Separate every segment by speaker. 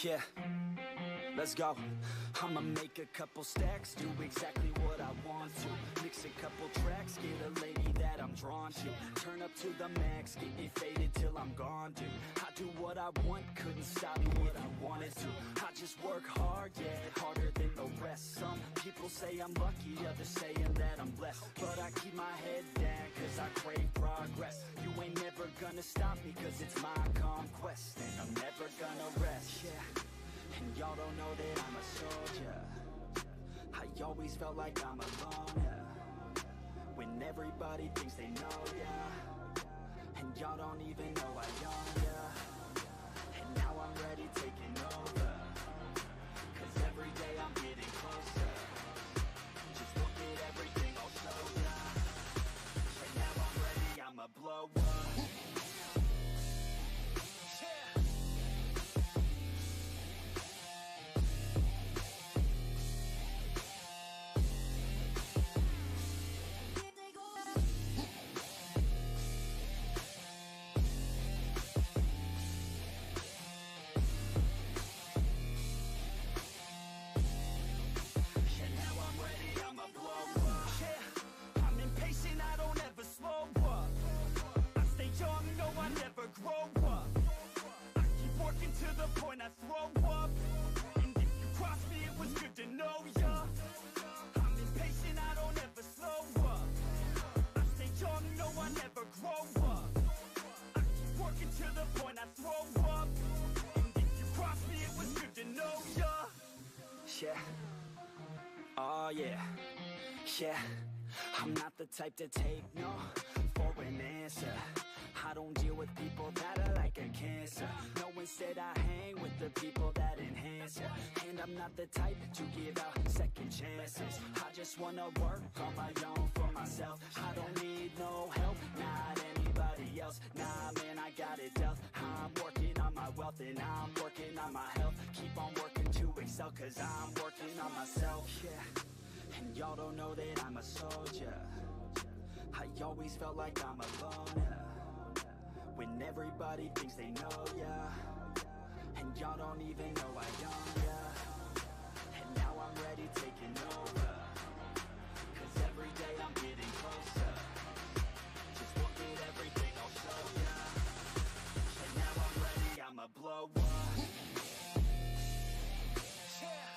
Speaker 1: Yeah, let's go. I'ma make a couple stacks, do exactly what I want to. Mix a couple tracks, get a lady that I'm drawn to. Turn up to the max, get me faded till I'm gone, dude. I do what I want, couldn't stop me if I wanted to. I just work hard, yeah, harder than the rest. Some people say I'm lucky, others saying that I'm blessed. But I keep my head down, cause I crave progress. You ain't never gonna stop me, cause it's my conquest. And I'm never gonna rest, yeah. And y'all don't know that I'm a soldier. I always felt like I'm alone, yeah. When everybody thinks they know, yeah. And y'all don't even know I own, yeah. And now I'm ready taking over, cause every day I'm getting closer. Just look at everything I'll show ya. And now I'm ready, I'ma blow up. Grow up. I keep working to the point I throw up. And if you cross me, it was good to know ya. I'm impatient, I don't ever slow up. I stay young, no, I never grow up. I keep working to the point I throw up. And if you cross me, it was good to know ya. Yeah. Oh yeah. Yeah. I'm not the type to take no for an answer. I don't deal with people that are like a cancer. No, instead I hang with the people that enhance ya. And I'm not the type to give out second chances. I just wanna work on my own for myself. I don't need no help, not anybody else. Nah, man, I got it dealt. I'm working on my wealth and I'm working on my health. Keep on working to excel, cause I'm working on myself, yeah. And y'all don't know that I'm a soldier. I always felt like I'm alone, yeah. When everybody thinks they know, yeah. And y'all don't even know I own, yeah. And now I'm ready taking over, cause every day I'm getting closer. Just look at everything I'll show ya. And now I'm ready, I'ma blow up. Yeah.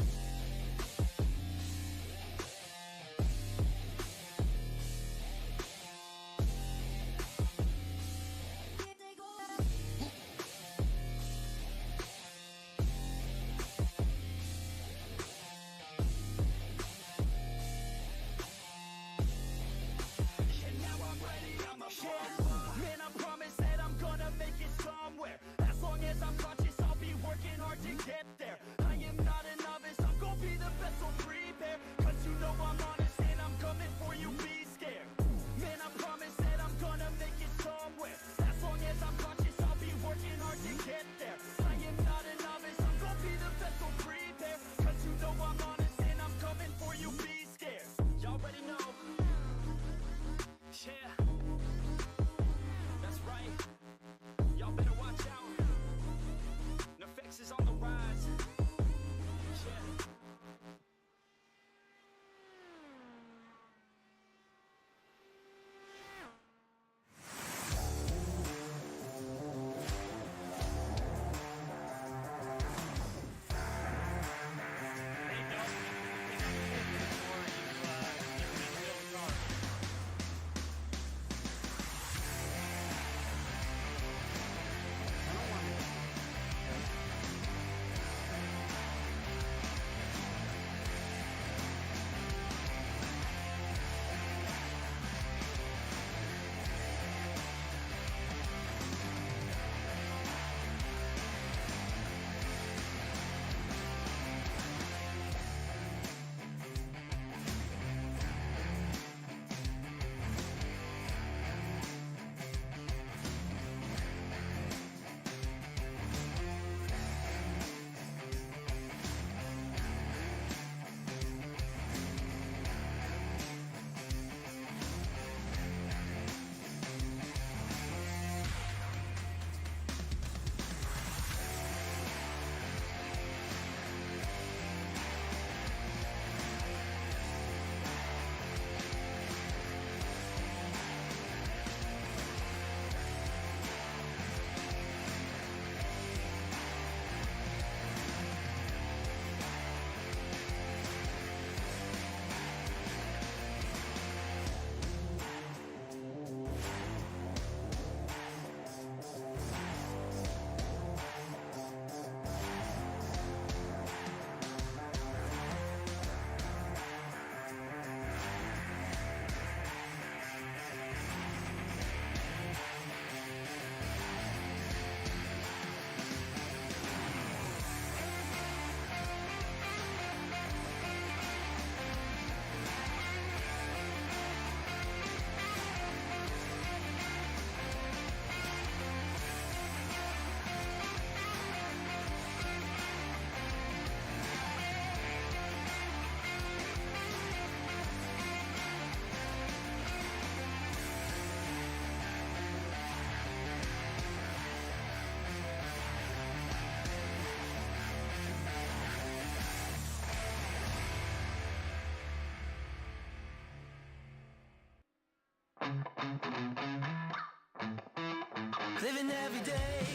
Speaker 2: Living every day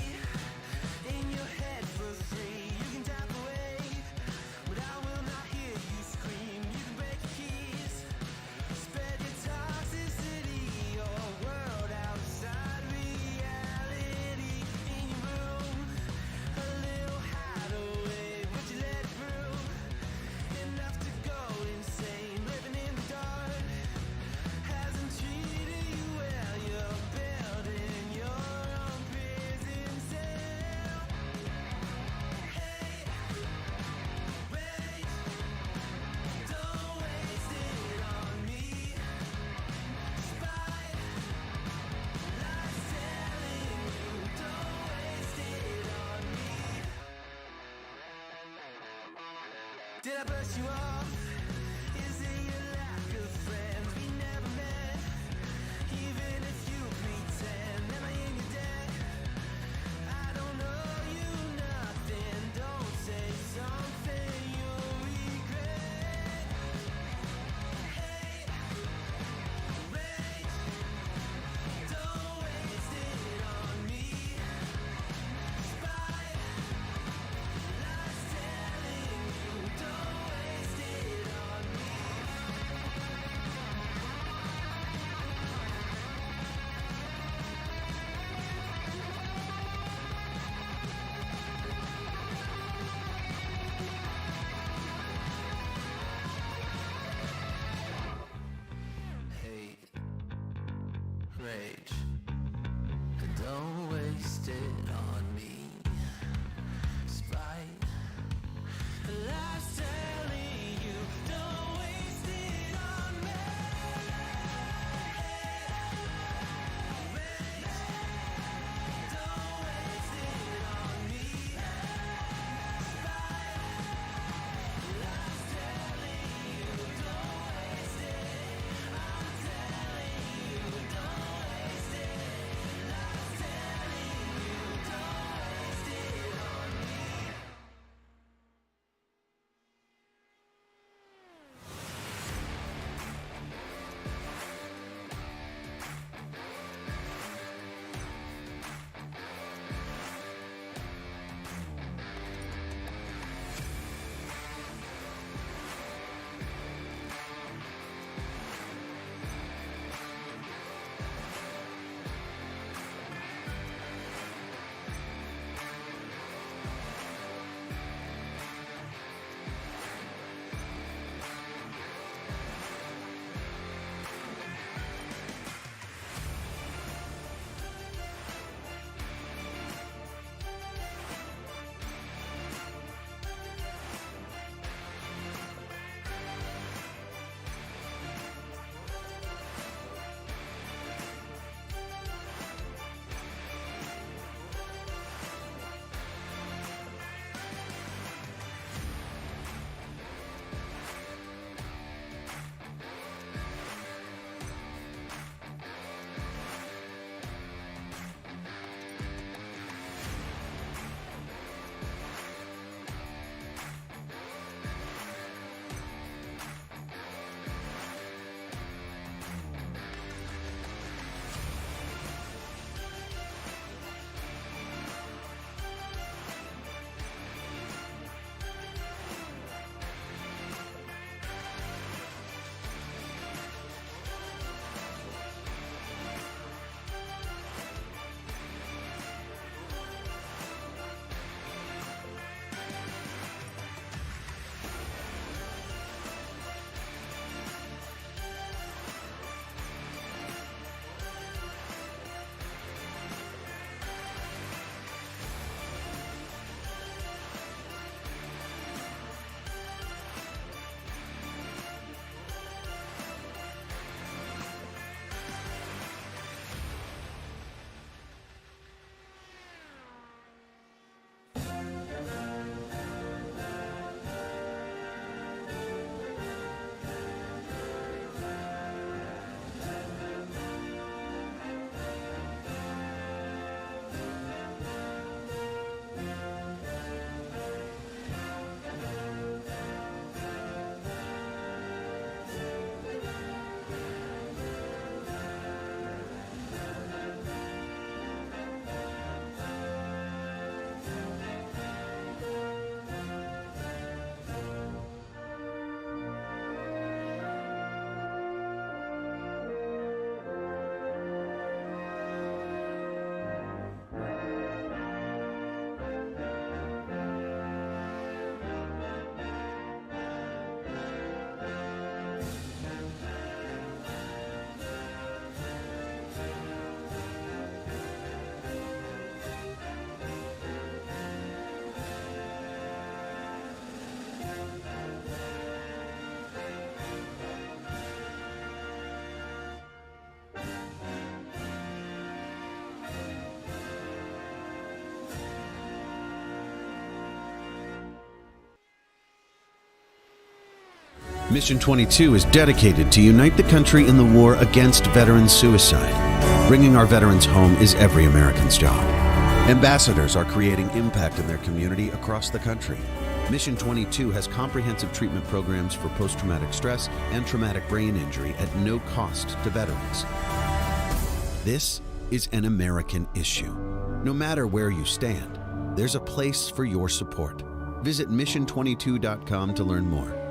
Speaker 2: in your head for free. You can tap away, but I will not hear you scream. You can break your keys, spread your toxicity, your world outside reality. In your room, a little hideaway, but you let it through. Enough to go insane, living in the dark hasn't treated you well. You're building your own prison cell. Hey, wait, don't waste it on me. Spite, lies telling you, don't waste it on me. Did I brush you off? Is it your lack of friends? We never met, even if you pretend. Am I in your debt? I don't owe you nothing. Don't say something you'll regret. Hey, wait, don't waste it on me. Spite, lies telling you, don't waste it on me. Hate, rage, don't waste it on me. Spite, lies telling you, don't waste it on me. Rage, don't waste it on me. Spite, lies telling you, don't waste it. I'm telling you, don't waste it. Lies telling you, don't waste it on me.
Speaker 3: Mission 22 is dedicated to unite the country in the war against veteran suicide. Bringing our veterans home is every American's job. Ambassadors are creating impact in their community across the country. Mission 22 has comprehensive treatment programs for post-traumatic stress and traumatic brain injury at no cost to veterans. This is an American issue. No matter where you stand, there's a place for your support. Visit mission22.com to learn more.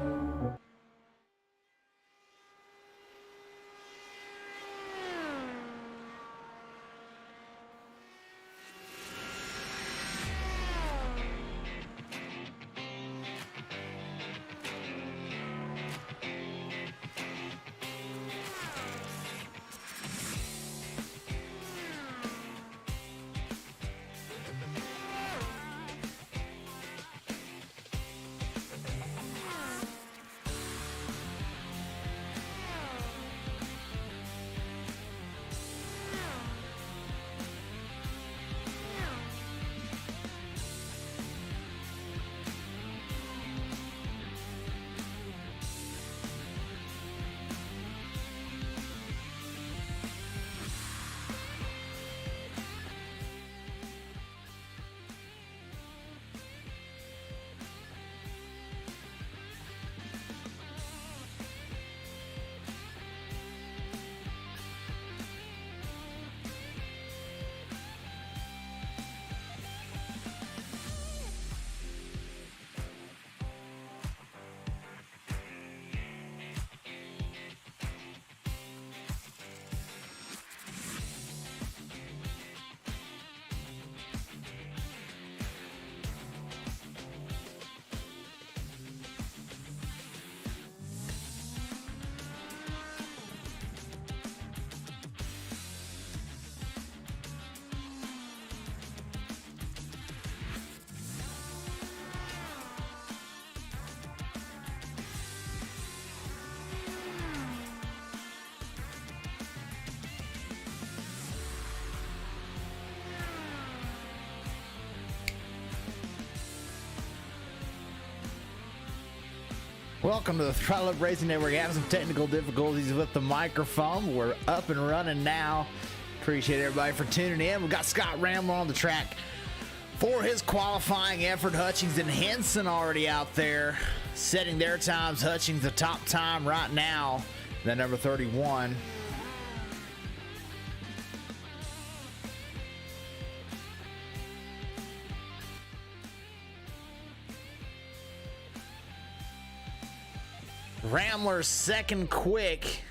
Speaker 4: Welcome to the Throttle Up Racing Network. Having some technical difficulties with the microphone. We're up and running now. Appreciate everybody for tuning in. We've got Scott Rambler on the track for his qualifying effort. Hutchings and Henson already out there setting their times. Hutchings the top time right now, that number 31. Rambler's second quick.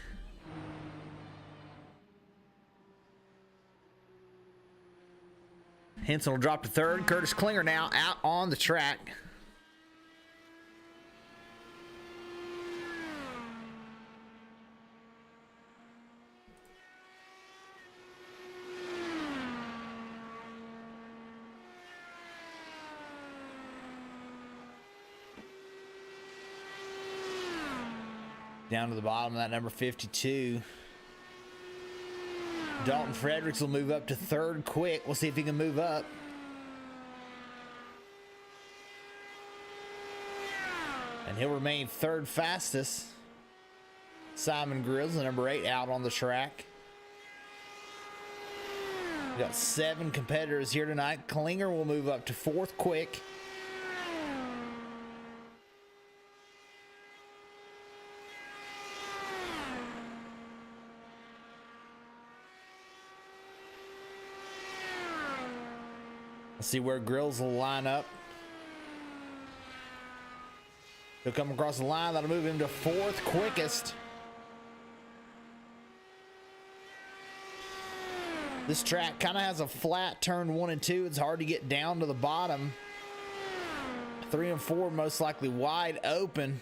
Speaker 4: Henson will drop to third. Curtis Klinger now out on the track. Down to the bottom of that number 52. Dalton Fredericks will move up to third quick. We'll see if he can move up. And he'll remain third fastest. Simon Grills, the number 8, out on the track. We got 7 competitors here tonight. Klinger will move up to fourth quick. Let's see where Grills will line up. He'll come across the line. That'll move him to fourth quickest. This track kind of has a flat turn 1 and 2. It's hard to get down to the bottom. 3 and 4 most likely wide open.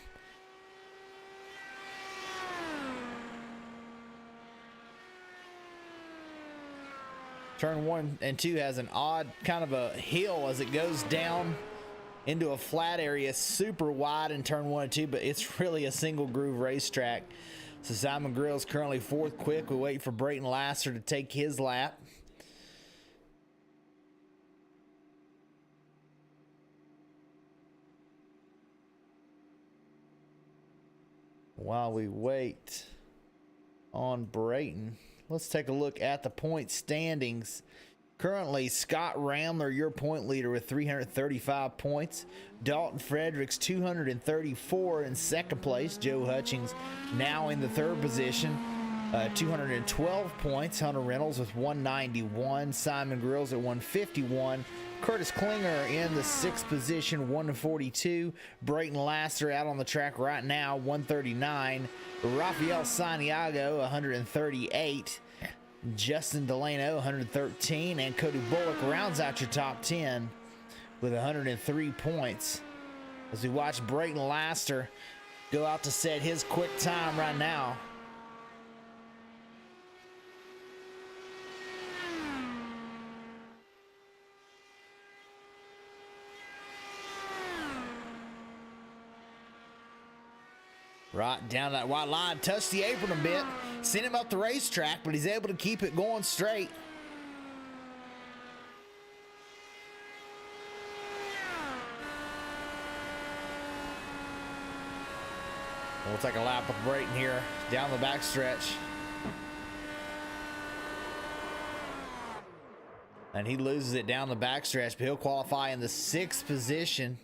Speaker 4: Turn 1 and 2 has an odd kind of a hill as it goes down into a flat area, super wide in turn 1 and 2, but it's really a single groove racetrack. So Simon Grills currently fourth quick. We wait for Brayton Lasser to take his lap. while we wait on Brayton, let's take a look at the point standings. Currently, Scott Ramler, your point leader, with 335 points. Dalton Fredericks, 234 in second place. Joe Hutchings now in the third position, 212 points. Hunter Reynolds with 191. Simon Grills at 151. Curtis Klinger in the sixth position, 142. Brayton Laster out on the track right now, 139. Rafael Santiago, 138. Justin Delano, 113, and Cody Bullock rounds out your top 10 with 103 points. As we watch Brayton Laster go out to set his quick time right now. Right down that white line, touched the apron a bit, sent him up the racetrack, but he's able to keep it going straight. We'll take a lap with Brayton here down the backstretch. And he loses it down the backstretch, but he'll qualify in the sixth position.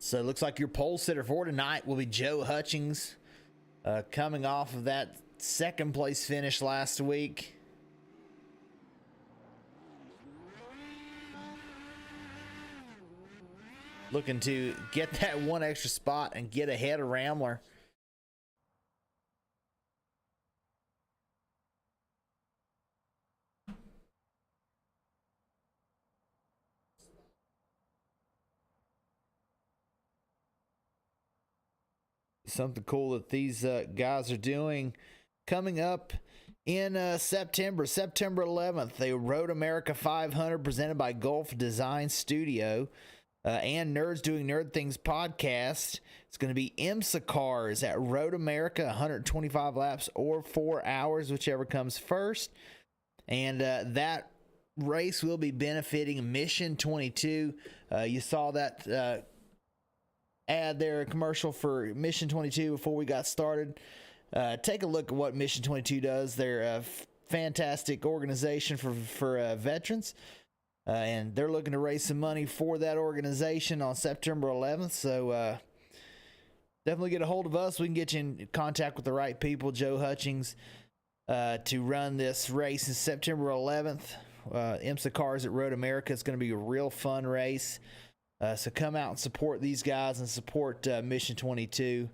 Speaker 4: So it looks like your pole sitter for tonight will be Joe Hutchings, coming off of that second place finish last week. Looking to get that one extra spot and get ahead of Ramler. Something cool that these guys are doing coming up in September 11th. The Road America 500 presented by Gulf Design Studio and Nerds Doing Nerd Things podcast. It's going to be IMSA cars at Road America, 125 laps or 4 hours, whichever comes first. And that race will be benefiting Mission 22. You saw that ad there, a commercial for Mission 22 before we got started. Take a look at what Mission 22 does. They're a fantastic organization for veterans, and they're looking to raise some money for that organization on September 11th. So definitely get a hold of us. We can get you in contact with the right people. Joe Hutchings to run this race in September 11th. IMSA Cars at Road America. It's going to be a real fun race. So come out and support these guys and support Mission 22.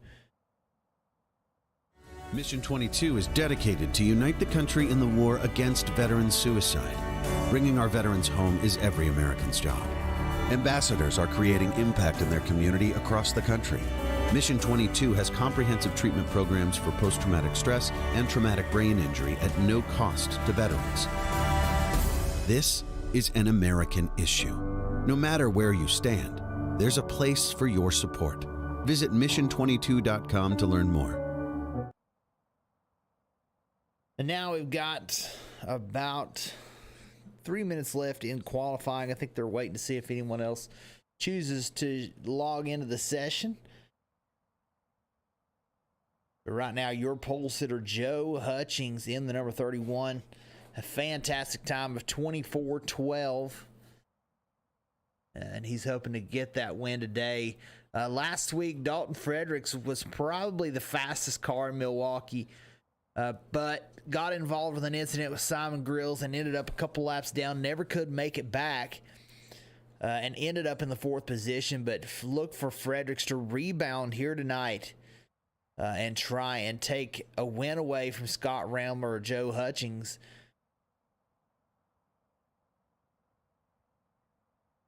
Speaker 3: Mission 22 is dedicated to unite the country in the war against veteran suicide. Bringing our veterans home is every American's job. Ambassadors are creating impact in their community across the country. Mission 22 has comprehensive treatment programs for post-traumatic stress and traumatic brain injury at no cost to veterans. This is an American issue. No matter where you stand, there's a place for your support. Visit mission22.com to learn more.
Speaker 4: And now we've got about 3 minutes left in qualifying. I think they're waiting to see if anyone else chooses to log into the session. But right now, your pole sitter, Joe Hutchings, in the number 31. A fantastic time of 24:12. And he's hoping to get that win today. Last week, Dalton Fredericks was probably the fastest car in Milwaukee, but got involved with an incident with Simon Grills and ended up a couple laps down, never could make it back, and ended up in the fourth position. But look for Fredericks to rebound here tonight and try and take a win away from Scott Ramler or Joe Hutchings.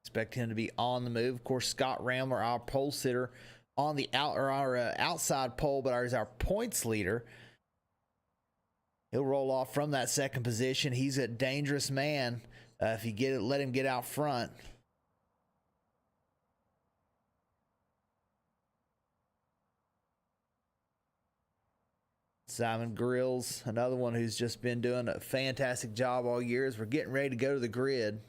Speaker 4: Expect him to be on the move. Of course, Scott Ramler, our pole sitter, on the outside pole, but is our points leader. He'll roll off from that second position. He's a dangerous man if you let him get out front. Simon Grills, another one who's just been doing a fantastic job all year as we're getting ready to go to the grid.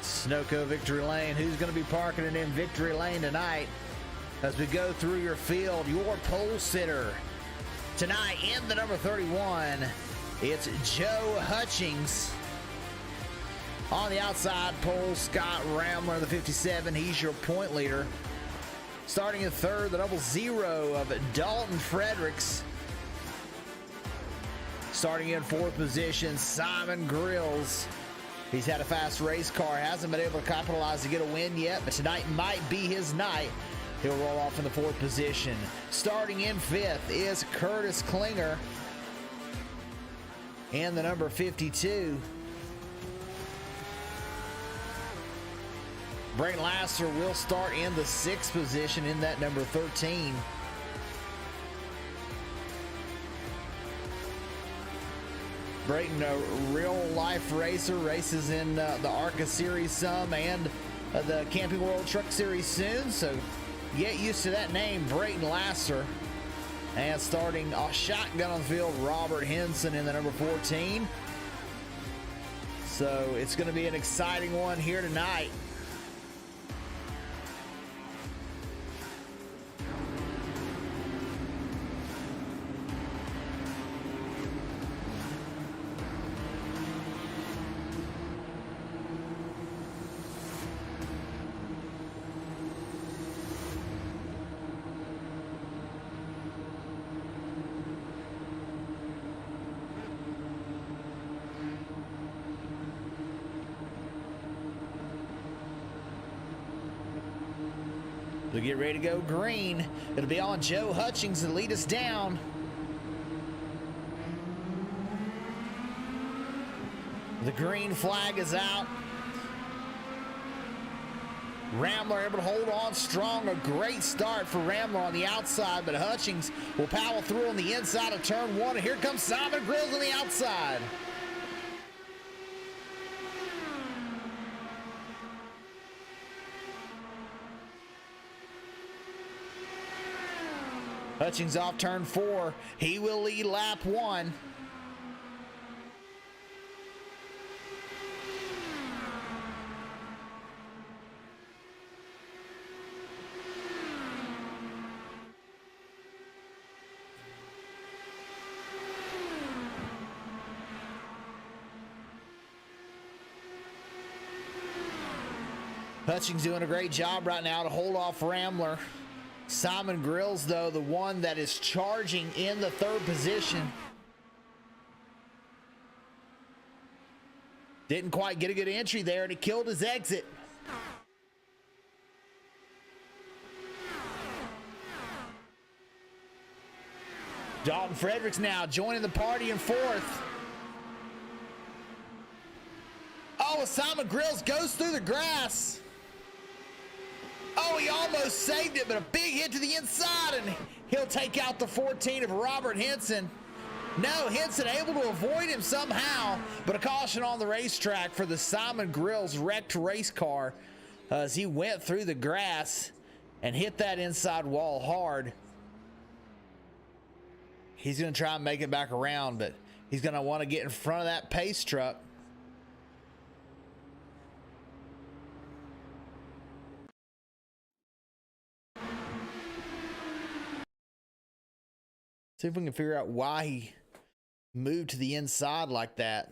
Speaker 4: Sunoco Victory Lane. Who's going to be parking it in Victory Lane tonight? As we go through your field, your pole sitter tonight in the number 31, it's Joe Hutchings. On the outside pole, Scott Ramler, the 57. He's your point leader. Starting in third, the 00 of Dalton Fredericks. Starting in fourth position, Simon Grills. He's had a fast race car, hasn't been able to capitalize to get a win yet, but tonight might be his night. He'll roll off in the fourth position. Starting in fifth is Curtis Klinger and the number 52. Brayton Lasser will start in the sixth position in that number 13. Brayton, a real-life racer, races in the ARCA Series some and the Camping World Truck Series soon, so get used to that name, Brayton Lasser. And starting a shotgun on the field, Robert Henson in the number 14. So it's going to be an exciting one here tonight. We'll get ready to go green. It'll be on Joe Hutchings to lead us down. The green flag is out. Ramler able to hold on strong. A great start for Ramler on the outside, but Hutchings will power through on the inside of turn one. And here comes Simon Grills on the outside. Hutchings off turn four. He will lead lap one. Hutchings doing a great job right now to hold off Ramler. Simon Grills, though, the one that is charging in the third position. Didn't quite get a good entry there, and he killed his exit. Dalton Fredericks now joining the party in fourth. Oh, Simon Grills goes through the grass. Oh, he almost saved it, but a big hit to the inside, and he'll take out the 14 of Robert Henson. No, Henson able to avoid him somehow, but a caution on the racetrack for the Simon Grills wrecked race car as he went through the grass and hit that inside wall hard. He's going to try and make it back around, but he's going to want to get in front of that pace truck. See if we can figure out why he moved to the inside like that.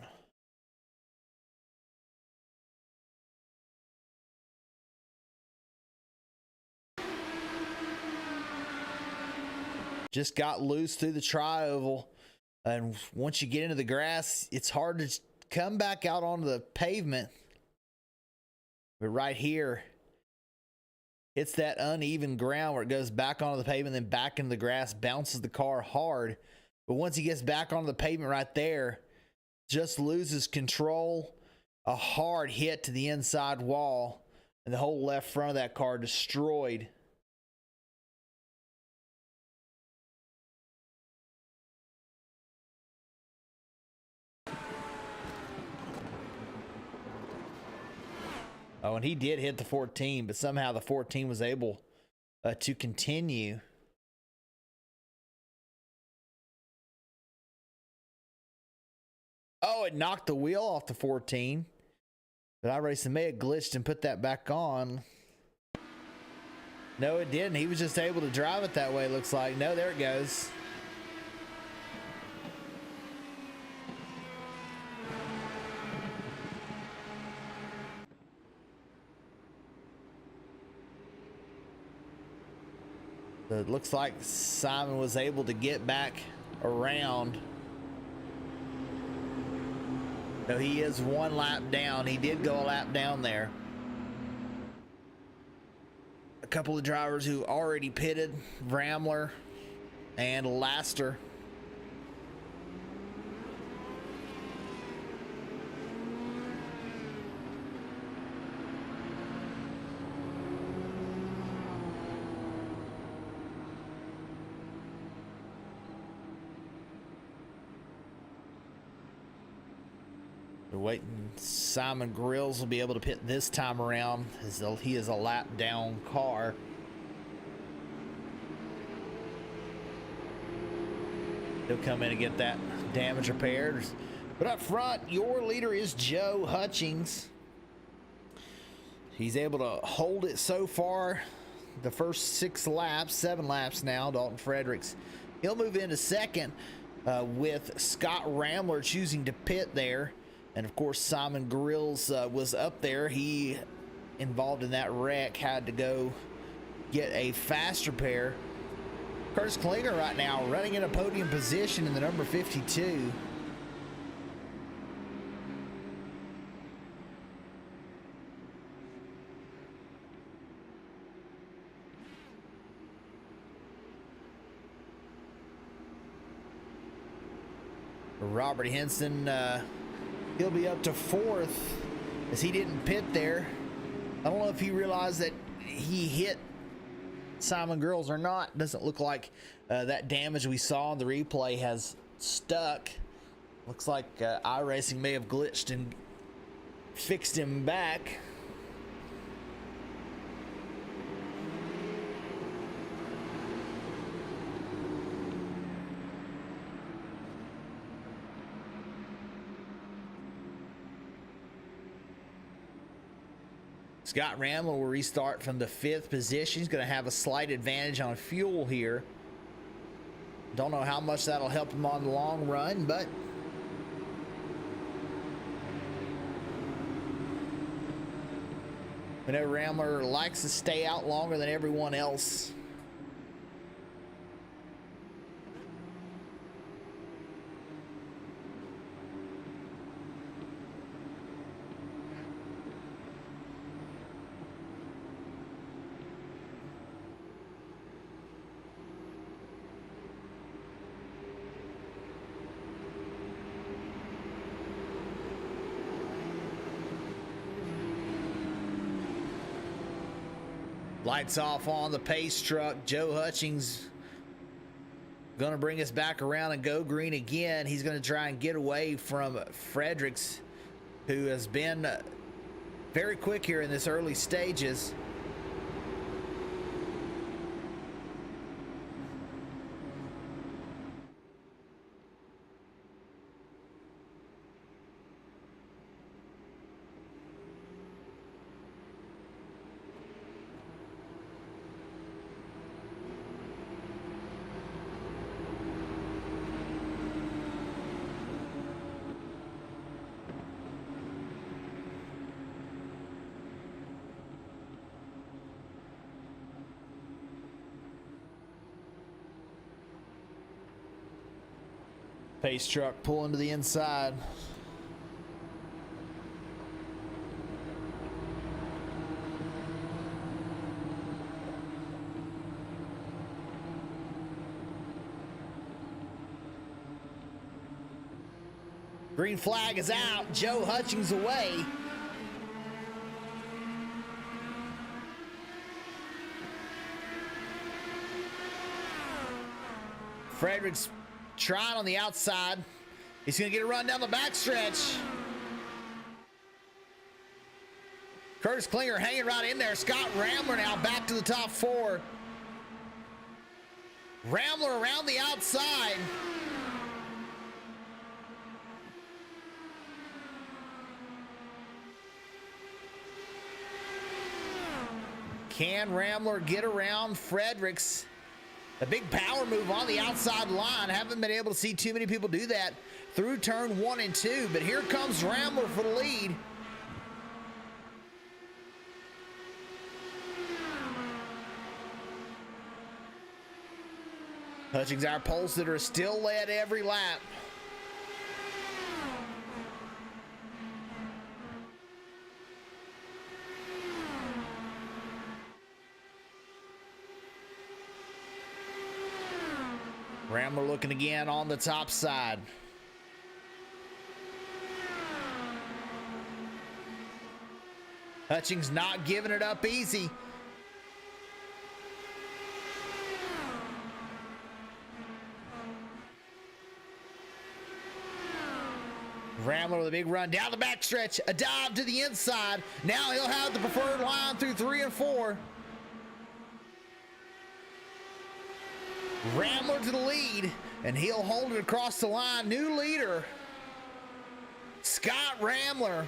Speaker 4: Just got loose through the tri-oval. And once you get into the grass, it's hard to come back out onto the pavement. But right here, hits that uneven ground where it goes back onto the pavement, then back into the grass, bounces the car hard. But once he gets back onto the pavement right there, just loses control. A hard hit to the inside wall, and the whole left front of that car destroyed. Oh, and he did hit the 14, but somehow the 14 was able to continue. Oh, it knocked the wheel off the 14. But iRacing may have glitched and put that back on. No, it didn't. He was just able to drive it that way, it looks like. No, there it goes. So it looks like Simon was able to get back around. So he is one lap down. He did go a lap down there. A couple of drivers who already pitted, Ramler and Laster. We're waiting. Simon Grills will be able to pit this time around as he is a lap down car. He'll come in and get that damage repaired. But up front, your leader is Joe Hutchings. He's able to hold it so far. The first 7 laps now, Dalton Fredericks. He'll move into second with Scott Ramler choosing to pit there. And of course, Simon Grills was up there. He, involved in that wreck, had to go get a fast repair. Curtis Klinger right now running in a podium position in the number 52. Robert Henson, he'll be up to 4th as he didn't pit there. I don't know if he realized that he hit Simon Grills or not. Doesn't look like that damage we saw in the replay has stuck. Looks like iRacing may have glitched and fixed him back. Scott Ramler will restart from the 5th position. He's going to have a slight advantage on fuel here. Don't know how much that'll help him on the long run, but whenever Ramler likes to stay out longer than everyone else. Lights off on the pace truck. Joe Hutchings going to bring us back around and go green again. He's going to try and get away from Fredericks, who has been very quick here in this early stages. Pace truck pulling to the inside. Green flag is out. Joe Hutchings away. Fredericks trying on the outside. He's going to get a run down the backstretch. Curtis Klinger hanging right in there. Scott Ramler now back to the top four. Ramler around the outside. Can Ramler get around Fredericks? A big power move on the outside line. Haven't been able to see too many people do that through turn 1 and 2, but here comes Ramler for the lead. Hutchings, our poles that are still led every lap. Ramler looking again on the top side. Hutchings not giving it up easy. Ramler with a big run down the backstretch, a dive to the inside. Now he'll have the preferred line through 3 and 4. Ramler to the lead, and he'll hold it across the line. New leader, Scott Ramler.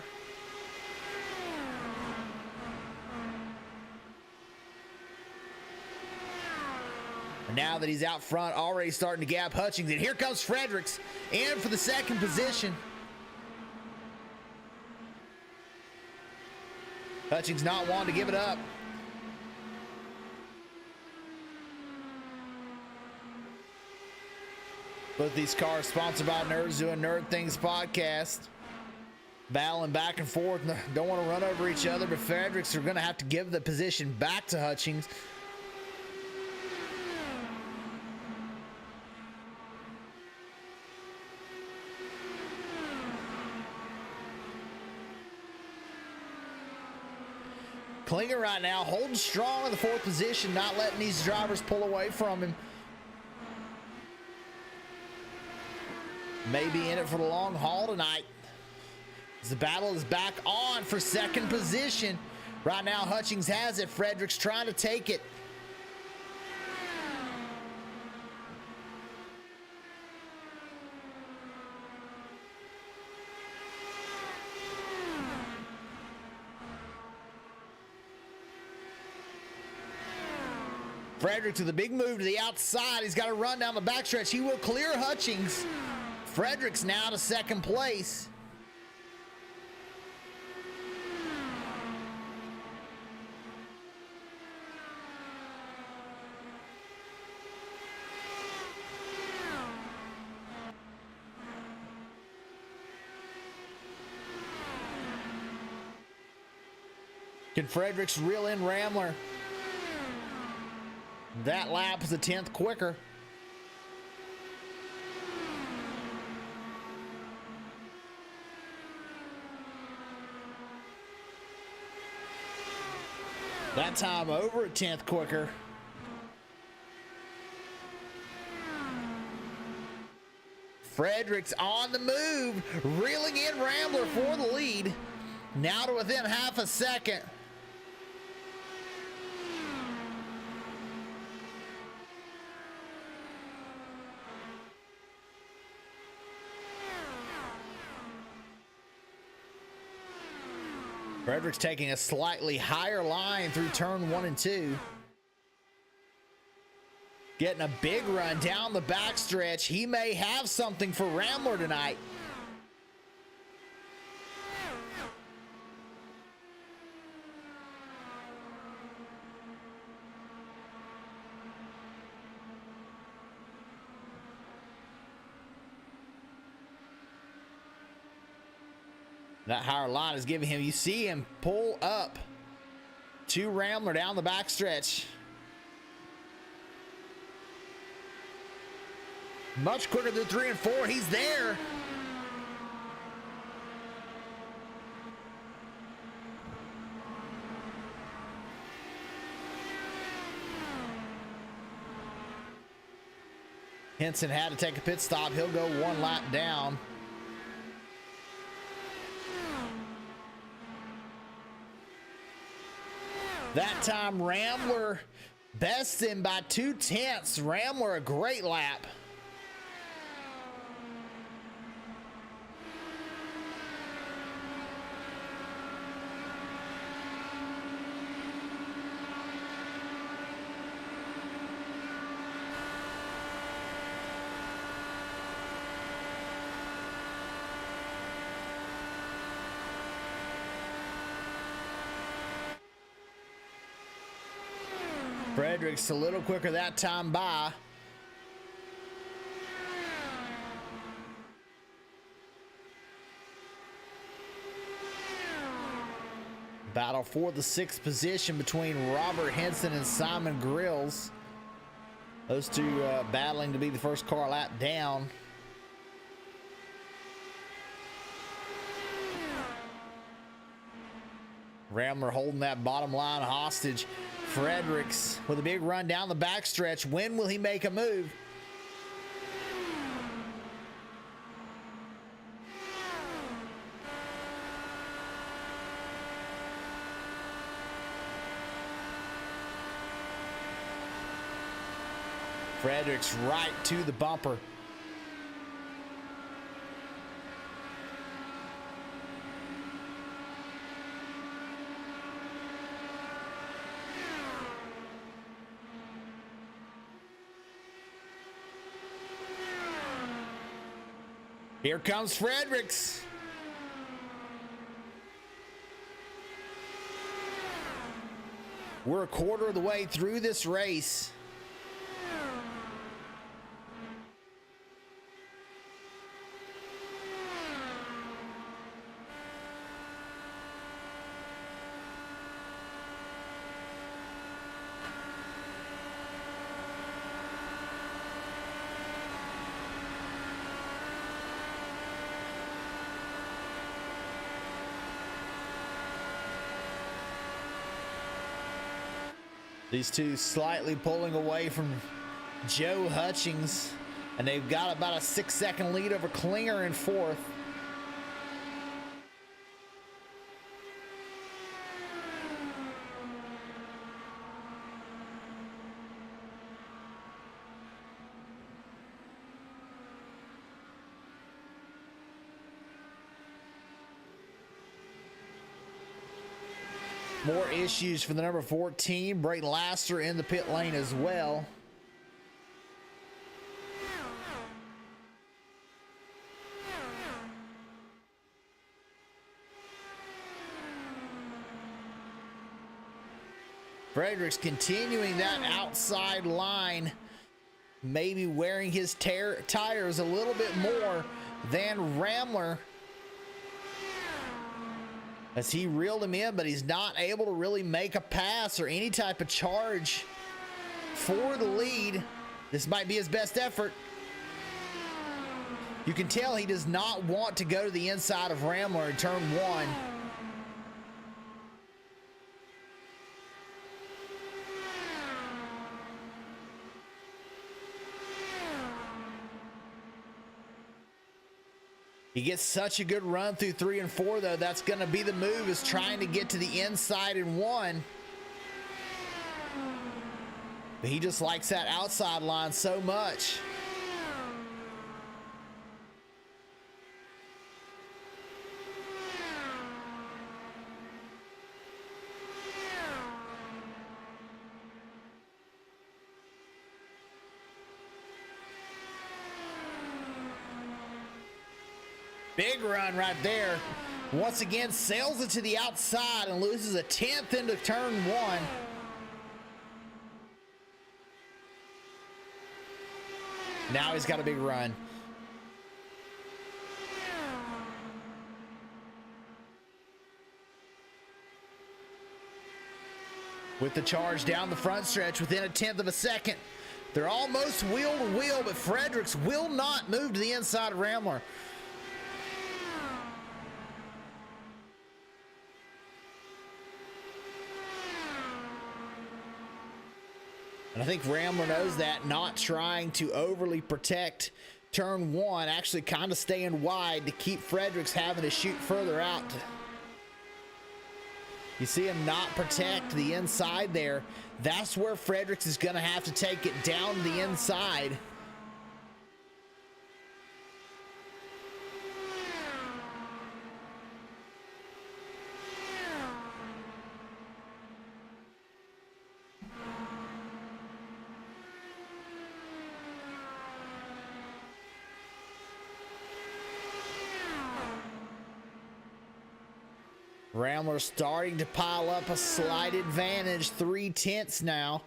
Speaker 4: And now that he's out front, already starting to gap Hutchings, and here comes Fredericks in for the second position. Hutchings not wanting to give it up. Both these cars sponsored by Nerds Doing Nerd Things podcast. Battling back and forth. Don't want to run over each other, but Fredericks are going to have to give the position back to Hutchings. Klinger right now holding strong in the 4th position, not letting these drivers pull away from him. Maybe in it for the long haul tonight. As the battle is back on for 2nd position. Right now, Hutchings has it. Fredericks trying to take it. Fredericks with a big move to the outside. He's got to run down the backstretch. He will clear Hutchings. Fredericks now to 2nd place. Can Fredericks reel in Ramler? That lap is a 10th quicker. That time over a 10th quicker. Fredericks on the move, reeling in Ramler for the lead. Now to within half a second. Fredericks taking a slightly higher line through turn 1 and 2. Getting a big run down the backstretch. He may have something for Ramler tonight. That higher line is giving him, you see him pull up to Ramler down the backstretch. Much quicker than 3 and 4. He's there. Henson had to take a pit stop. He'll go one lap down. That time Rambler bests him by 2/10. Rambler a great lap. Fredericks a little quicker that time by. Battle for the 6th position between Robert Henson and Simon Grills. Those two battling to be the first car lap down. Rambler holding that bottom line hostage. Fredericks with a big run down the backstretch. When will he make a move? Fredericks right to the bumper. Here comes Fredericks. We're a quarter of the way through this race. These two slightly pulling away from Joe Hutchings, and they've got about a 6-second lead over Klinger in 4th. More issues for the number 14. Brayton Laster in the pit lane as well. Fredericks continuing that outside line, maybe wearing his tires a little bit more than Rambler, as he reeled him in, but he's not able to really make a pass or any type of charge for the lead. This might be his best effort. You can tell he does not want to go to the inside of Rambler in turn 1. He gets such a good run through 3 and 4, though. That's going to be the move, is trying to get to the inside in 1. But he just likes that outside line so much. Big run right there. Once again, sails it to the outside and loses a 10th into turn 1. Now he's got a big run. With the charge down the front stretch within a 10th of a second. They're almost wheel to wheel, but Fredericks will not move to the inside of Rambler. And I think Rambler knows that, not trying to overly protect turn one, actually kind of staying wide to keep Fredericks having to shoot further out. You see him not protect the inside there. That's where Fredericks is going to have to take it down the inside. Rambler starting to pile up a slight advantage, 3/10 now.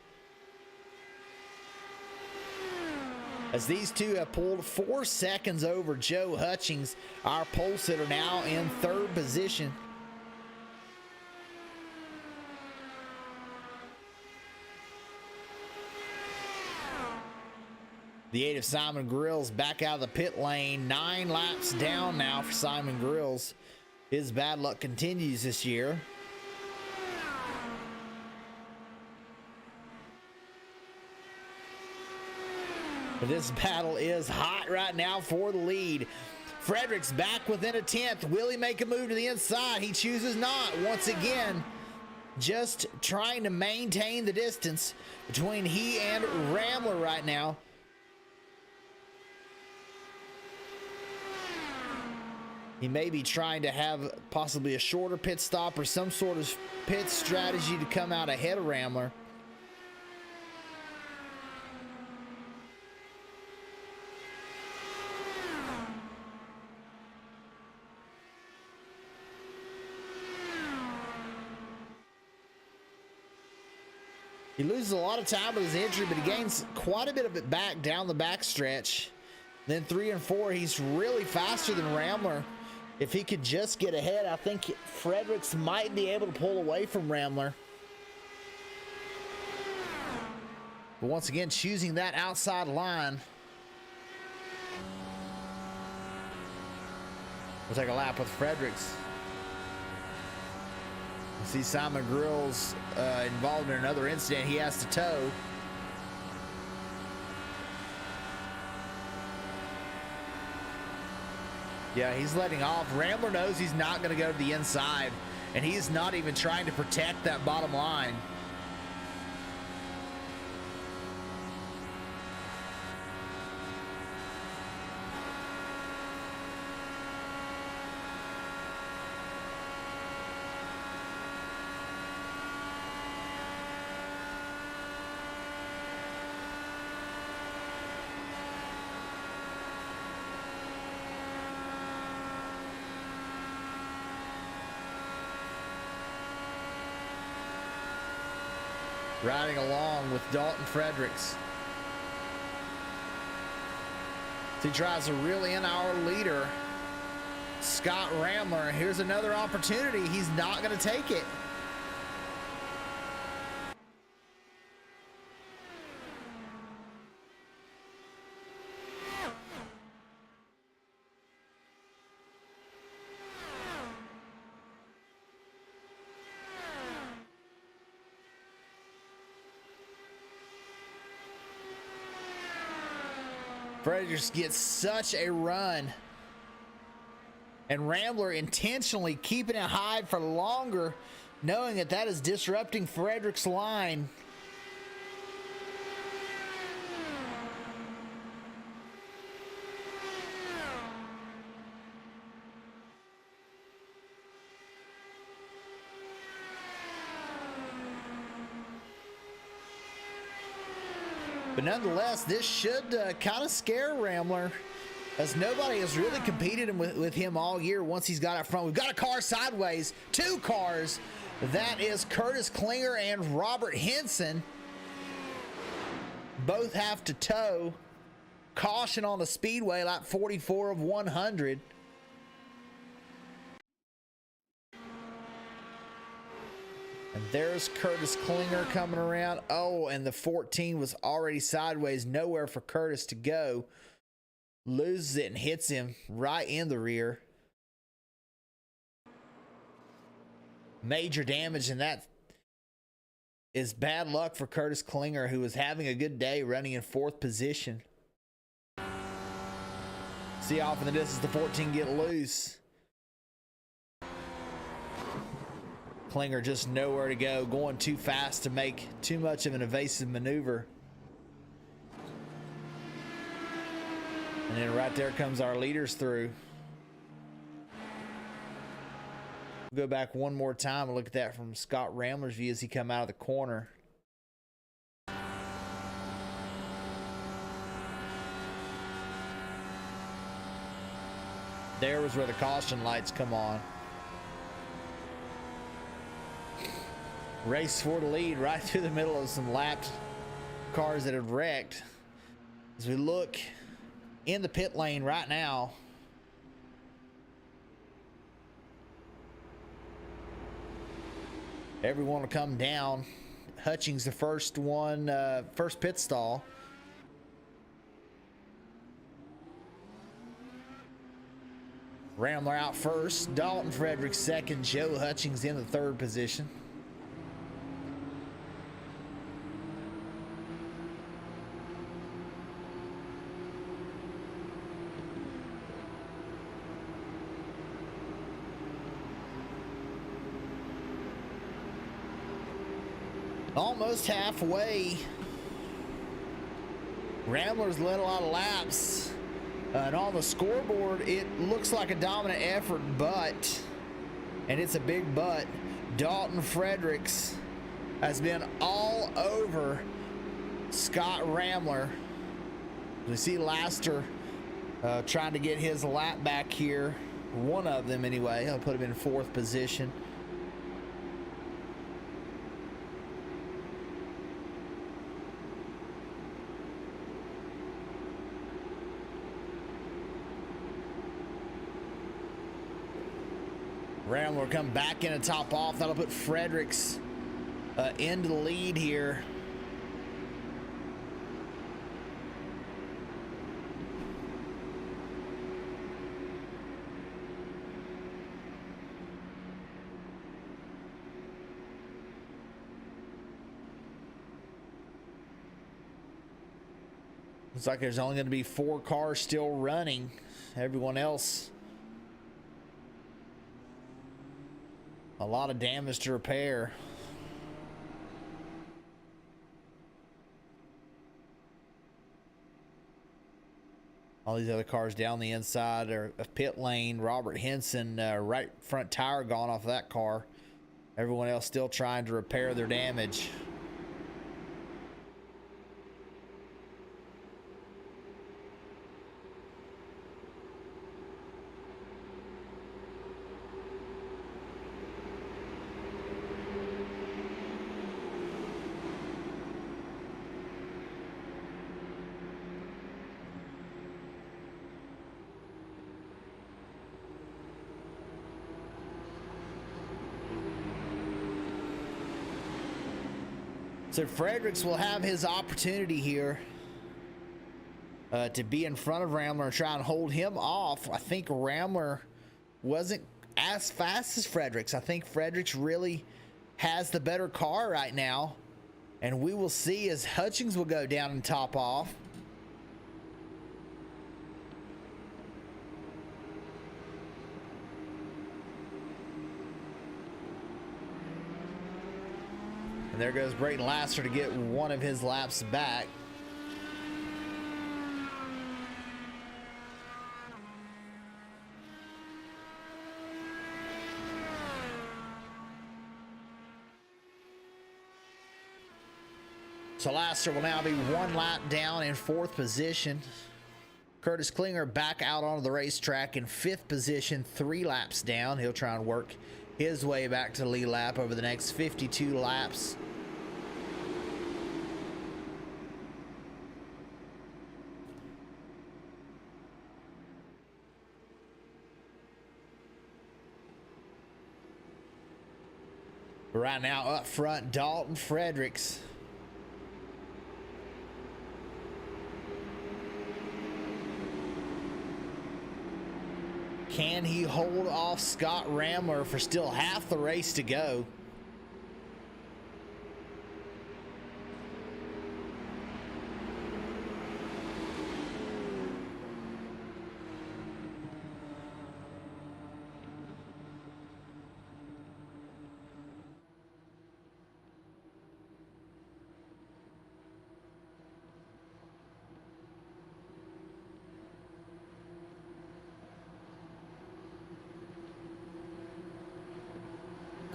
Speaker 4: As these two have pulled 4 seconds over Joe Hutchings, our pole sitter, now in third position. The 8 of Simon Grills back out of the pit lane. 9 laps down now for Simon Grills. His bad luck continues this year. But this battle is hot right now for the lead. Fredericks back within a 10th. Will he make a move to the inside? He chooses not. Once again, just trying to maintain the distance between he and Rambler right now. He may be trying to have possibly a shorter pit stop or some sort of pit strategy to come out ahead of Rambler. He loses a lot of time with his injury, but he gains quite a bit of it back down the backstretch. Then 3 and 4, he's really faster than Rambler. If he could just get ahead, I think Fredericks might be able to pull away from Rambler. But once again, choosing that outside line. We'll take a lap with Fredericks. We see Simon Grills involved in another incident he has to tow. Yeah, he's letting off. Rambler knows he's not going to go to the inside, and he's not even trying to protect that bottom line. Riding along with Dalton Fredericks. He tries to reel in our leader, Scott Rambler. Here's another opportunity. He's not going to take it. Fredericks gets such a run, and Rambler intentionally keeping it high for longer, knowing that that is disrupting Fredericks' line. But nonetheless, this should kind of scare Rambler, as nobody has really competed with him all year once he's got up front. We've got a car sideways, 2 cars. That is Curtis Klinger and Robert Henson. Both have to tow. Caution on the speedway, lap 44 of 100. And there's Curtis Klinger coming around. Oh, and the 14 was already sideways. Nowhere for Curtis to go. Loses it and hits him right in the rear. Major damage in that is bad luck for Curtis Klinger, who was having a good day running in 4th position. See off in the distance, the 14 get loose. Klinger just nowhere to go, going too fast to make too much of an evasive maneuver. And then right there comes our leaders through. Go back one more time and look at that from Scott Ramler's view as he come out of the corner. There was where the caution lights come on. Race for the lead right through the middle of some lapped cars that had wrecked. As we look in the pit lane right now, everyone will come down. Hutchings the first one, first pit stall. Ramler out first, Dalton Fredericks second, Joe Hutchings in the 3rd position. Almost halfway. Ramler's led a lot of laps. And on the scoreboard, it looks like a dominant effort, but, and it's a big but, Dalton Fredericks has been all over Scott Ramler. We see Laster trying to get his lap back here. One of them anyway. I'll put him in 4th position. Ramler come back in and top off. That'll put Fredericks into the lead here. Looks like there's only going to be 4 cars still running. Everyone else, a lot of damage to repair. All these other cars down the inside are of pit lane. Robert Henson, right front tire gone off of that car. Everyone else still trying to repair their damage. So Fredericks will have his opportunity here to be in front of Ramler and try and hold him off. I think Ramler wasn't as fast as Fredericks. I think Fredericks really has the better car right now. And we will see as Hutchings will go down and top off. And there goes Brayton Laster to get one of his laps back. So Laster will now be 1 lap down in 4th position. Curtis Klinger back out onto the racetrack in 5th position, 3 laps down. He'll try and work his way back to the lead lap over the next 52 laps. Right now up front, Dalton Fredericks. Can he hold off Scott Ramler for still half the race to go?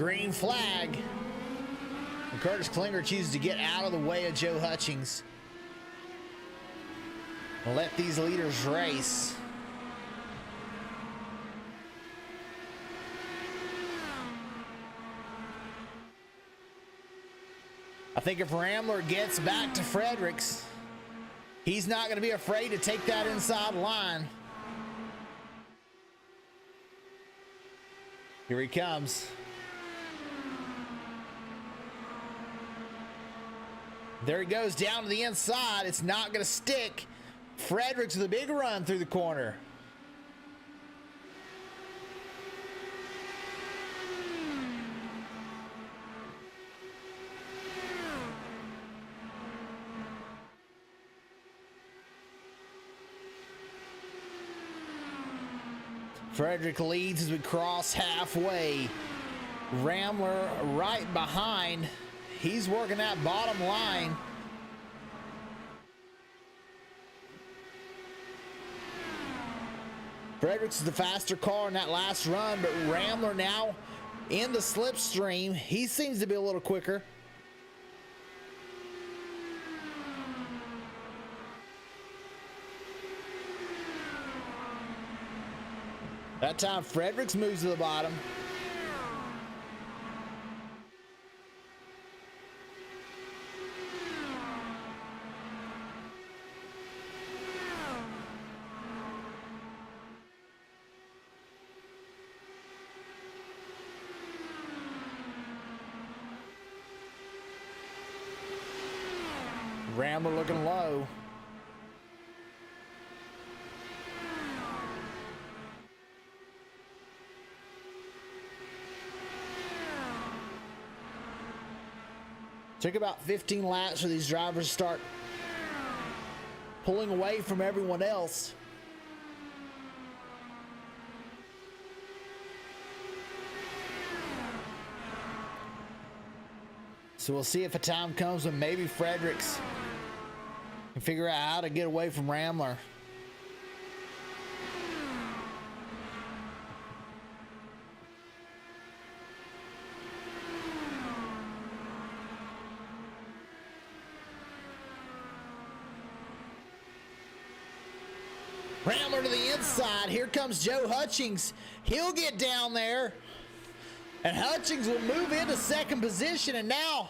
Speaker 4: Green flag. And Curtis Klinger chooses to get out of the way of Joe Hutchings and let these leaders race. I think if Rambler gets back to Fredericks, he's not going to be afraid to take that inside line. Here he comes. There he goes down to the inside. It's not going to stick. Fredericks with a big run through the corner. Frederick leads as we cross halfway. Rambler right behind. He's working that bottom line. Fredericks is the faster car in that last run, but Rambler now in the slipstream. He seems to be a little quicker. That time Fredericks moves to the bottom. Rambler looking low. Took about 15 laps for these drivers to start pulling away from everyone else. So we'll see if a time comes when maybe Fredericks can figure out how to get away from Rambler. Rambler to the inside. Here comes Joe Hutchings. He'll get down there. And Hutchings will move into second position. And now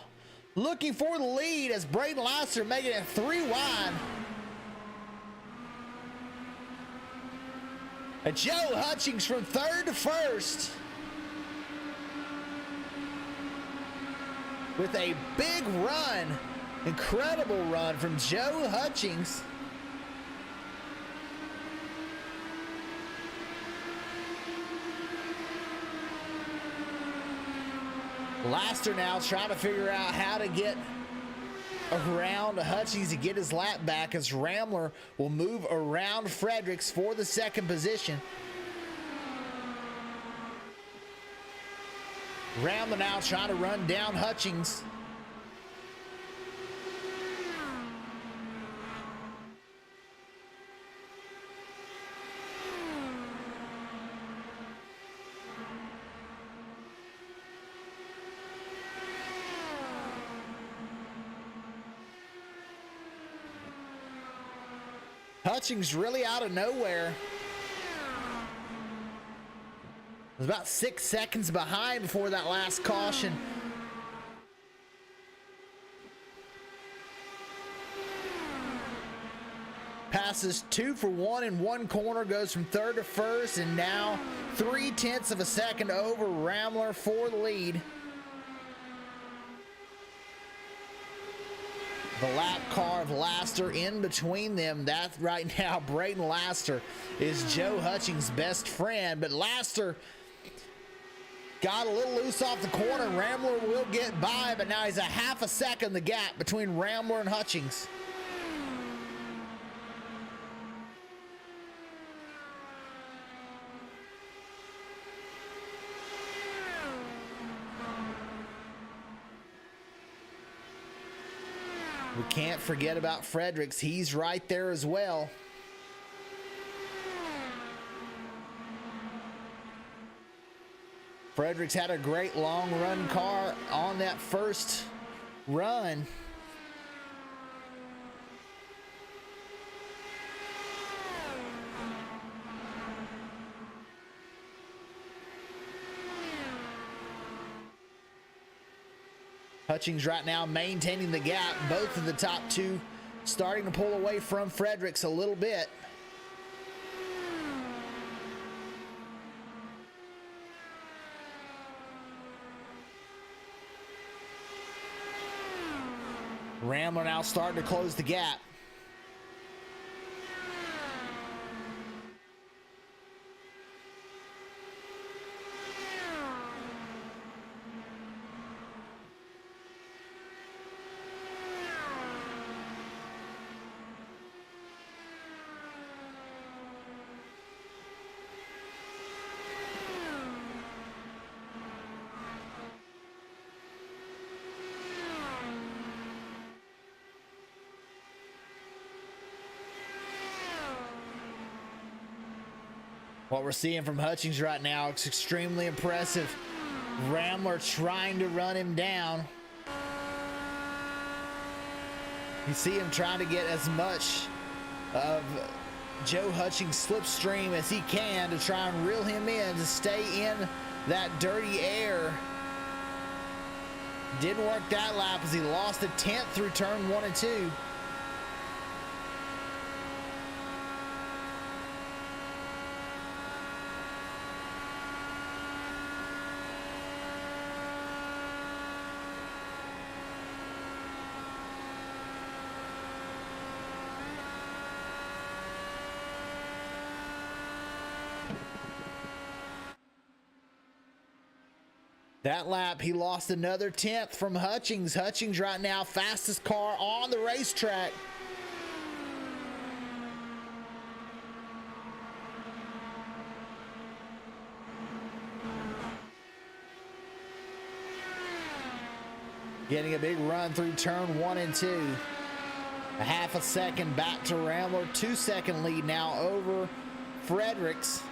Speaker 4: looking for the lead as Braden Laster making it 3 wide. And Joe Hutchings from third to first. With a big run. Incredible run from Joe Hutchings. Laster now trying to figure out how to get around Hutchings to get his lap back as Rambler will move around Fredericks for the second position. Rambler now trying to run down Hutchings. Hutchings really out of nowhere. Was about 6 seconds behind before that last caution. Passes 2 for 1 in one corner, goes from third to first, and now 0.3 of a second over Rambler for the lead. The lap car of Laster in between them. That right now, Braden Laster is Joe Hutchings' best friend. But Laster got a little loose off the corner. Rambler will get by, but now he's a half a second the gap between Rambler and Hutchings. We can't forget about Fredericks. He's right there as well. Fredericks had a great long run car on that first run. Hutchings right now maintaining the gap. Both of the top two starting to pull away from Fredericks a little bit. Rambler now starting to close the gap. What we're seeing from Hutchings right now is extremely impressive. Rambler trying to run him down. You see him trying to get as much of Joe Hutchings' slipstream as he can to try and reel him in to stay in that dirty air. Didn't work that lap as he lost a 10th through turn 1 and 2. That lap, he lost another 10th from Hutchings. Hutchings right now, fastest car on the racetrack. Getting a big run through turn 1 and 2. A half a second back to Rambler. 2-second lead now over Fredericks.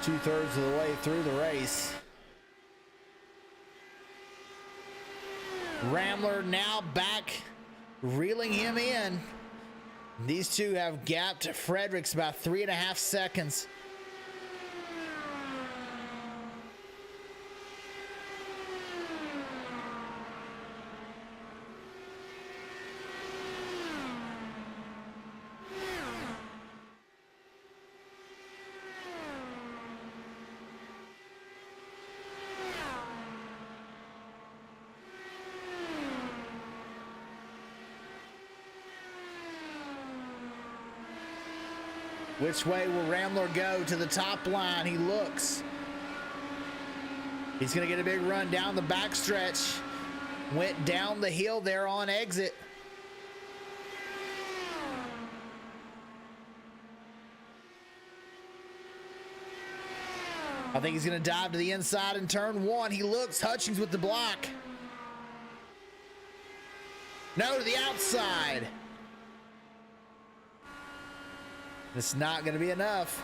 Speaker 4: Two-thirds of the way through the race. Rambler now back, reeling him in. These two have gapped Fredericks about 3.5 seconds. Which way will Rambler go? To the top line. He looks. He's going to get a big run down the backstretch. Went down the hill there on exit. I think he's going to dive to the inside in turn 1. He looks. Hutchings with the block. No, to the outside. It's not going to be enough.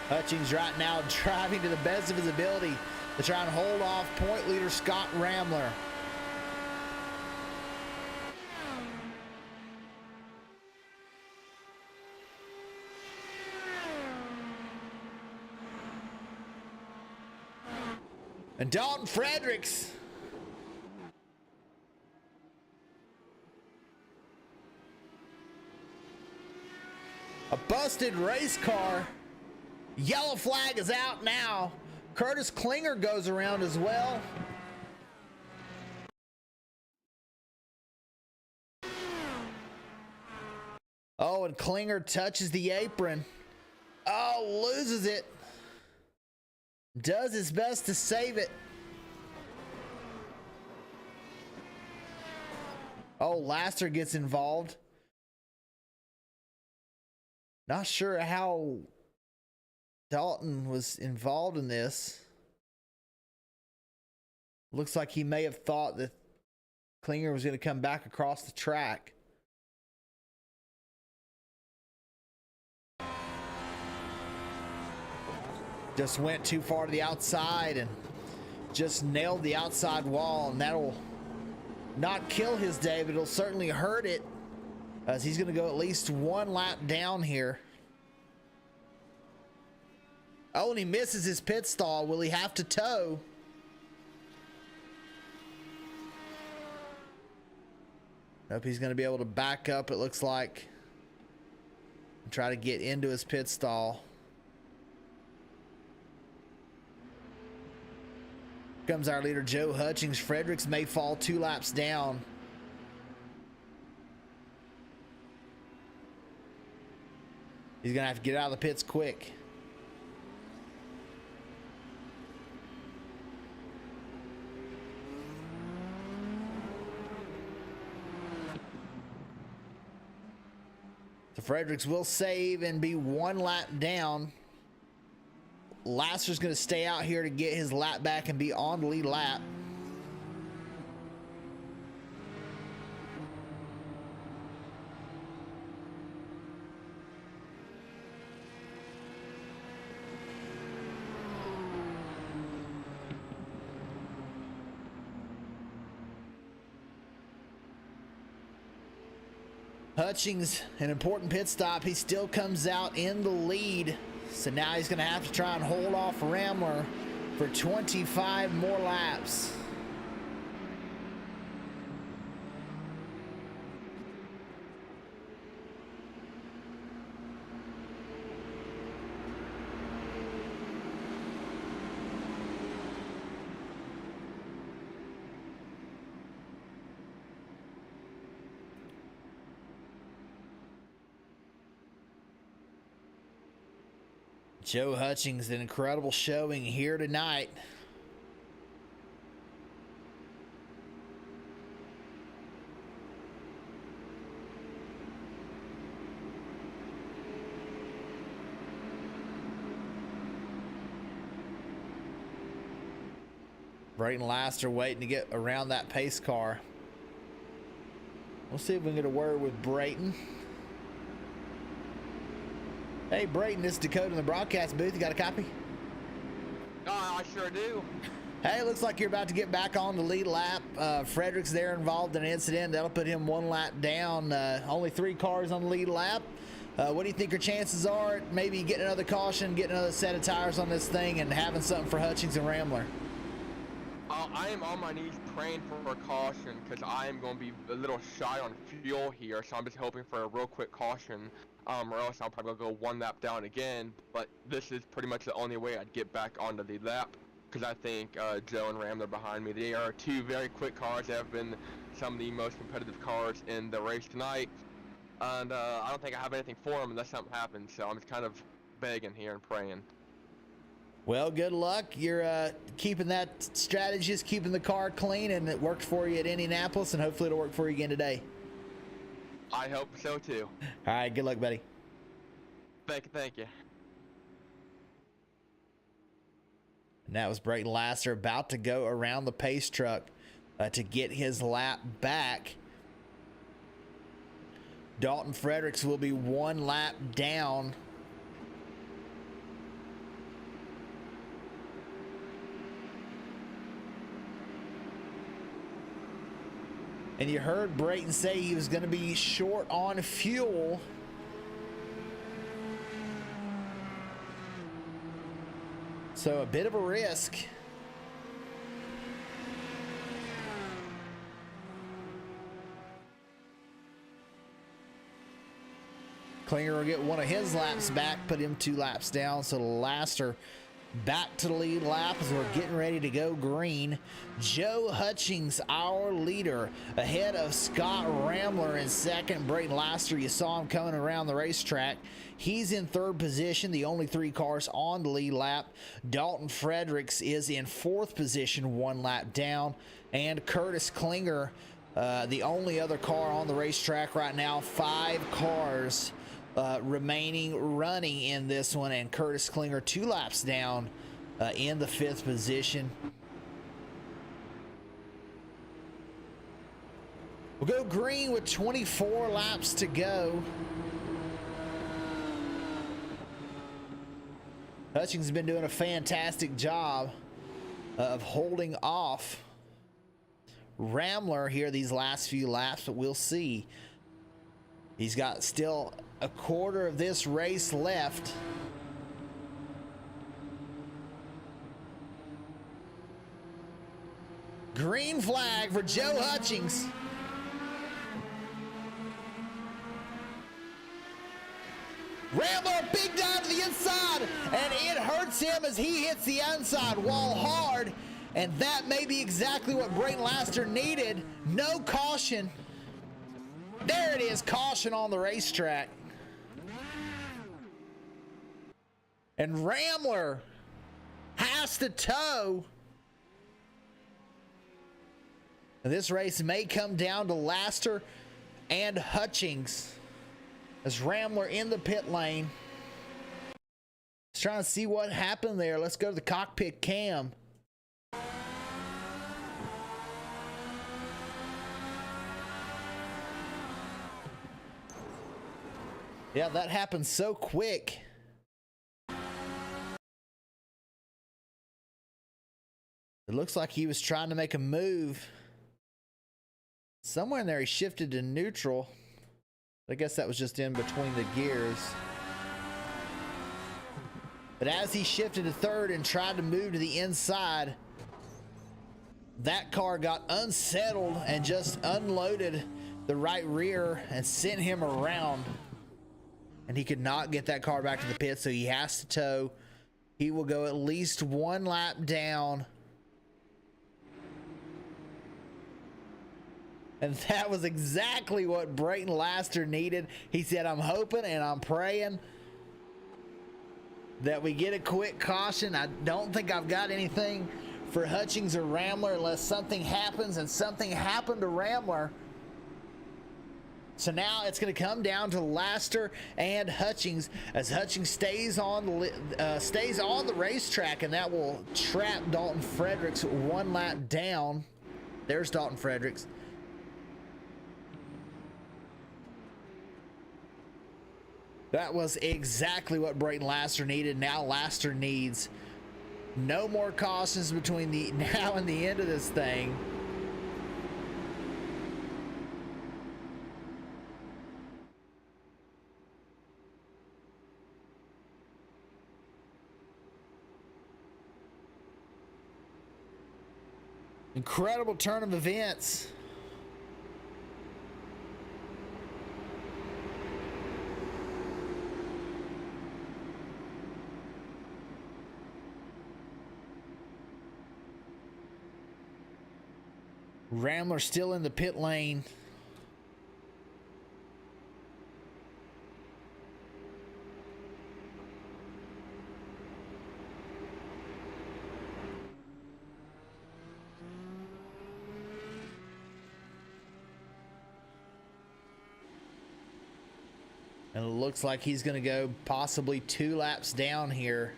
Speaker 4: Hutchings right now driving to the best of his ability to try and hold off point leader Scott Rambler. And Dalton Fredericks a busted race car. Yellow flag is out now. Curtis Klinger goes around as well. Oh, and Klinger touches the apron. Oh, loses it. Does his best to save it. Oh, Laster gets involved. Not sure how Dalton was involved in this. Looks like he may have thought that Klinger was going to come back across the track. Just went too far to the outside and just nailed the outside wall, and that'll not kill his day, but it'll certainly hurt it, as he's going to go at least one lap down here. Oh, and he misses his pit stall. Will he have to tow? Nope, he's going to be able to back up, it looks like, and try to get into his pit stall. Comes our leader, Joe Hutchings. Fredericks may fall 2 laps down. He's going to have to get out of the pits quick. So Fredericks will save and be 1 lap down. Laster's going to stay out here to get his lap back and be on the lead lap. Hutchings, an important pit stop. He still comes out in the lead. So now he's going to have to try and hold off Rambler for 25 more laps. Joe Hutchings, an incredible showing here tonight. Brayton Laster waiting to get around that pace car. We'll see if we can get a word with Brayton. Hey, Brayton, this is Dakota in the broadcast booth. You got a copy?
Speaker 5: I sure do.
Speaker 4: Hey, looks like you're about to get back on the lead lap. Fredericks there involved in an incident. That'll put him 1 lap down. Only 3 cars on the lead lap. What do you think your chances are? Maybe getting another caution, getting another set of tires on this thing, and having something for Hutchings and Rambler?
Speaker 5: I am on my knees praying for a caution because I am going to be a little shy on fuel here, so I'm just hoping for a real quick caution, or else I'll probably go 1 lap down again. But this is pretty much the only way I'd get back onto the lap, because I think Joe and Rambler behind me, they are 2 very quick cars. They have been some of the most competitive cars in the race tonight, and I don't think I have anything for them unless something happens, so I'm just kind of begging here and praying.
Speaker 4: Well, good luck. You're keeping that strategist, keeping the car clean, and it worked for you at Indianapolis, and hopefully it'll work for you again today.
Speaker 5: I hope so too.
Speaker 4: All right, good luck, buddy.
Speaker 5: Thank you.
Speaker 4: And that was Brayton Laster about to go around the pace truck to get his lap back. Dalton Fredericks will be 1 lap down. And you heard Brayton say he was going to be short on fuel. So a bit of a risk. Klinger will get one of his laps back, put him 2 laps down. So Laster back to the lead lap as we're getting ready to go green. Joe Hutchings, our leader, ahead of Scott Rambler in second. Brayton Laster, you saw him coming around the racetrack. He's in 3rd position, the only 3 cars on the lead lap. Dalton Fredericks is in 4th position, 1 lap down. And Curtis Klinger The only other car on the racetrack right now. 5 cars remaining running in this one, and Curtis Klinger 2 laps down in the 5th position. We'll go green with 24 laps to go. Hutchings has been doing a fantastic job of holding off Ramler here these last few laps, but we'll see. He's got still a quarter of this race left. Green flag for Joe Hutchings. Rambler, big dive to the inside, and it hurts him as he hits the inside wall hard, and that may be exactly what Brayton Laster needed. No caution. There it is, caution on the racetrack. And Rambler has to tow. This race may come down to Laster and Hutchings. As Rambler in the pit lane. Let's try and see what happened there. Let's go to the cockpit cam. Yeah, that happened so quick. It looks like he was trying to make a move. Somewhere in there he shifted to neutral. I guess that was just in between the gears. But as he shifted to third and tried to move to the inside, that car got unsettled and just unloaded the right rear and sent him around. And he could not get that car back to the pit, so he has to tow. He will go at least 1 lap down. And that was exactly what Brayton Laster needed. He said, I'm hoping and I'm praying that we get a quick caution. I don't think I've got anything for Hutchings or Rambler unless something happens, and something happened to Rambler. So now it's going to come down to Laster and Hutchings as Hutchings stays on the racetrack, and that will trap Dalton Fredericks 1 lap down. There's Dalton Fredericks. That was exactly what Brayton Laster needed. Now Laster needs no more cautions between the now and the end of this thing. Incredible turn of events. Rambler still in the pit lane. And it looks like he's going to go possibly 2 laps down here.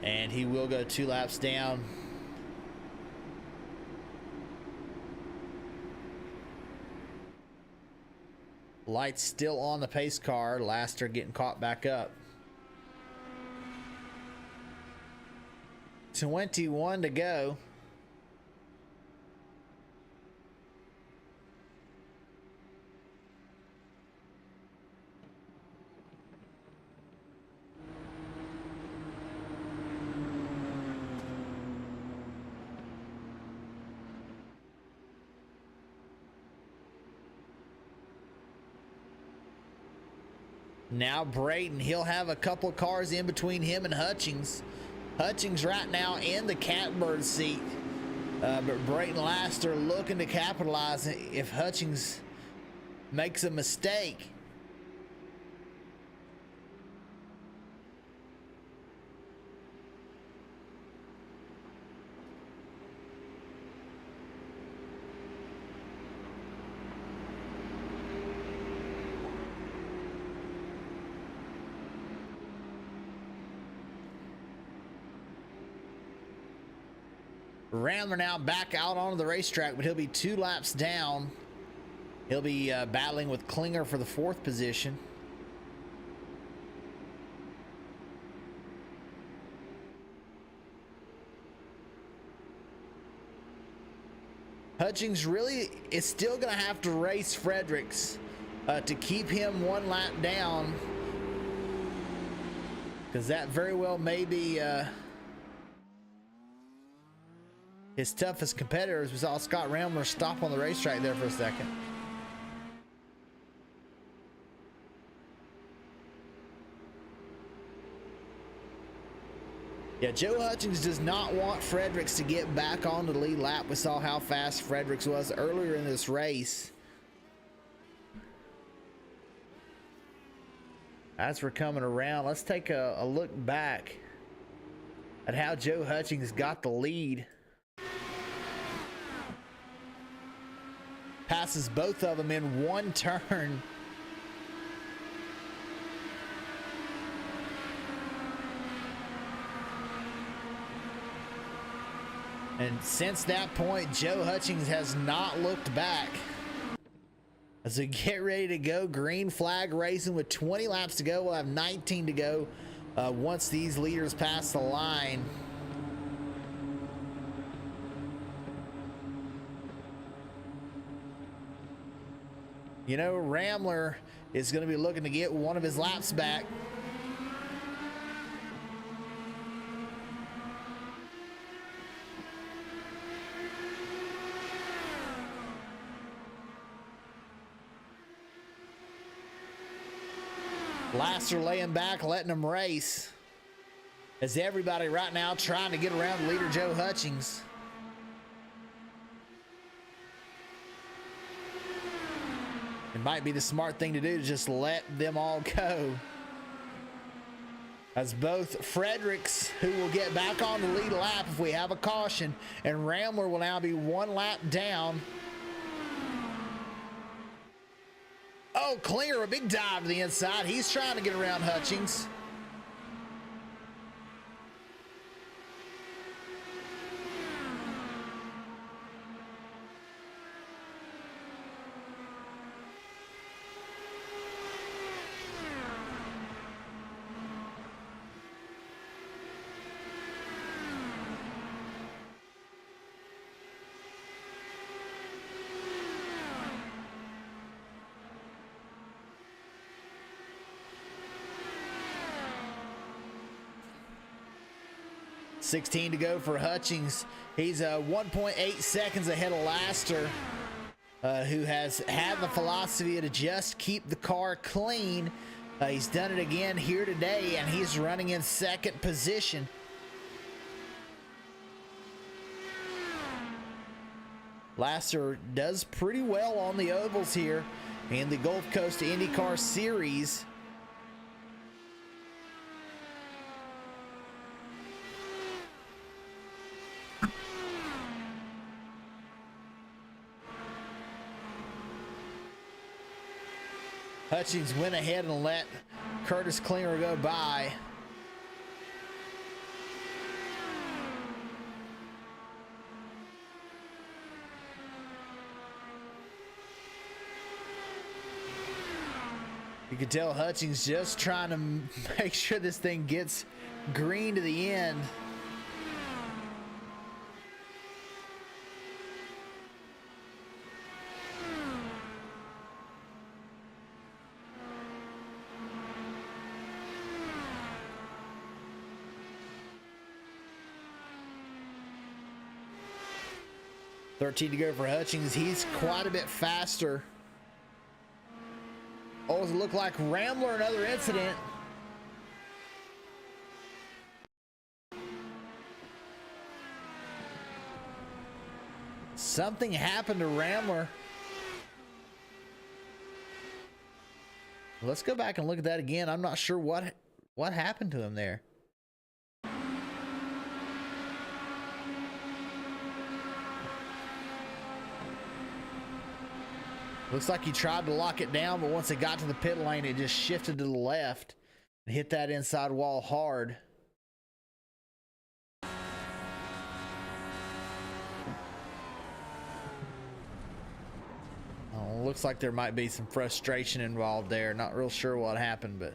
Speaker 4: And he will go 2 laps down. Lights still on the pace car. Laster getting caught back up. 21 to go. Now Brayton, he'll have a couple cars in between him and Hutchings. Hutchings right now in the catbird seat. But Brayton Laster looking to capitalize if Hutchings makes a mistake. Rambler now back out onto the racetrack, but he'll be 2 laps down. He'll be battling with Klinger for the 4th position. Hutchings really is still going to have to race Fredericks to keep him 1 lap down, because that very well may be his toughest competitors. We saw Scott Rambler stop on the racetrack there for a second. Yeah, Joe Hutchings does not want Fredericks to get back onto the lead lap. We saw how fast Fredericks was earlier in this race. As we're coming around, let's take a look back at how Joe Hutchings got the lead. Passes both of them in 1 turn. And since that point, Joe Hutchings has not looked back. As we get ready to go, green flag racing with 20 laps to go. We'll have 19 to go once these leaders pass the line. You know, Rambler is going to be looking to get one of his laps back. Laster laying back, letting him race. As everybody right now trying to get around the leader, Joe Hutchings. It might be the smart thing to do to just let them all go. As both Fredericks, who will get back on the lead lap if we have a caution, and Rambler will now be 1 lap down. Oh, Klinger, a big dive to the inside. He's trying to get around Hutchings. $16 to go for Hutchings. He's 1.8 seconds ahead of Laster, who has had the philosophy to just keep the car clean. He's done it again here today, and he's running in 2nd position. Laster does pretty well on the ovals here in the Gulf Coast IndyCar Series. Hutchings went ahead and let Curtis Klinger go by. You can tell Hutchings just trying to make sure this thing gets green to the end. $13 to go for Hutchings. He's quite a bit faster. Oh, does it look like Rambler, another incident? Something happened to Rambler. Let's go back and look at that again. I'm not sure what happened to him there. Looks like he tried to lock it down, but once it got to the pit lane, it just shifted to the left and hit that inside wall hard. Oh, looks like there might be some frustration involved there. Not real sure what happened, but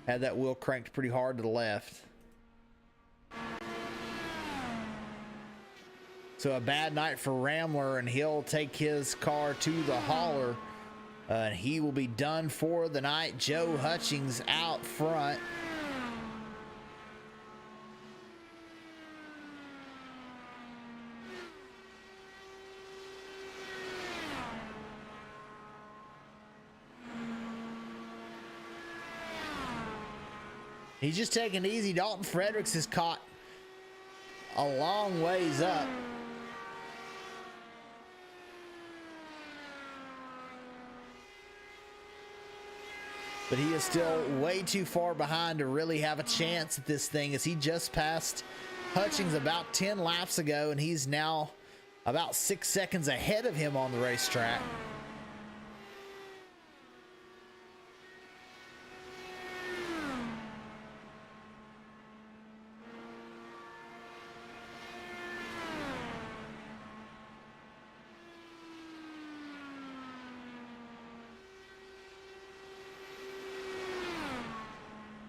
Speaker 4: had that wheel cranked pretty hard to the left. So a bad night for Rambler, and he'll take his car to the hauler. And he will be done for the night. Joe Hutchings out front. He's just taking it easy. Dalton Fredericks is caught a long ways up. But he is still way too far behind to really have a chance at this thing, as he just passed Hutchings about 10 laps ago, and he's now about 6 seconds ahead of him on the racetrack.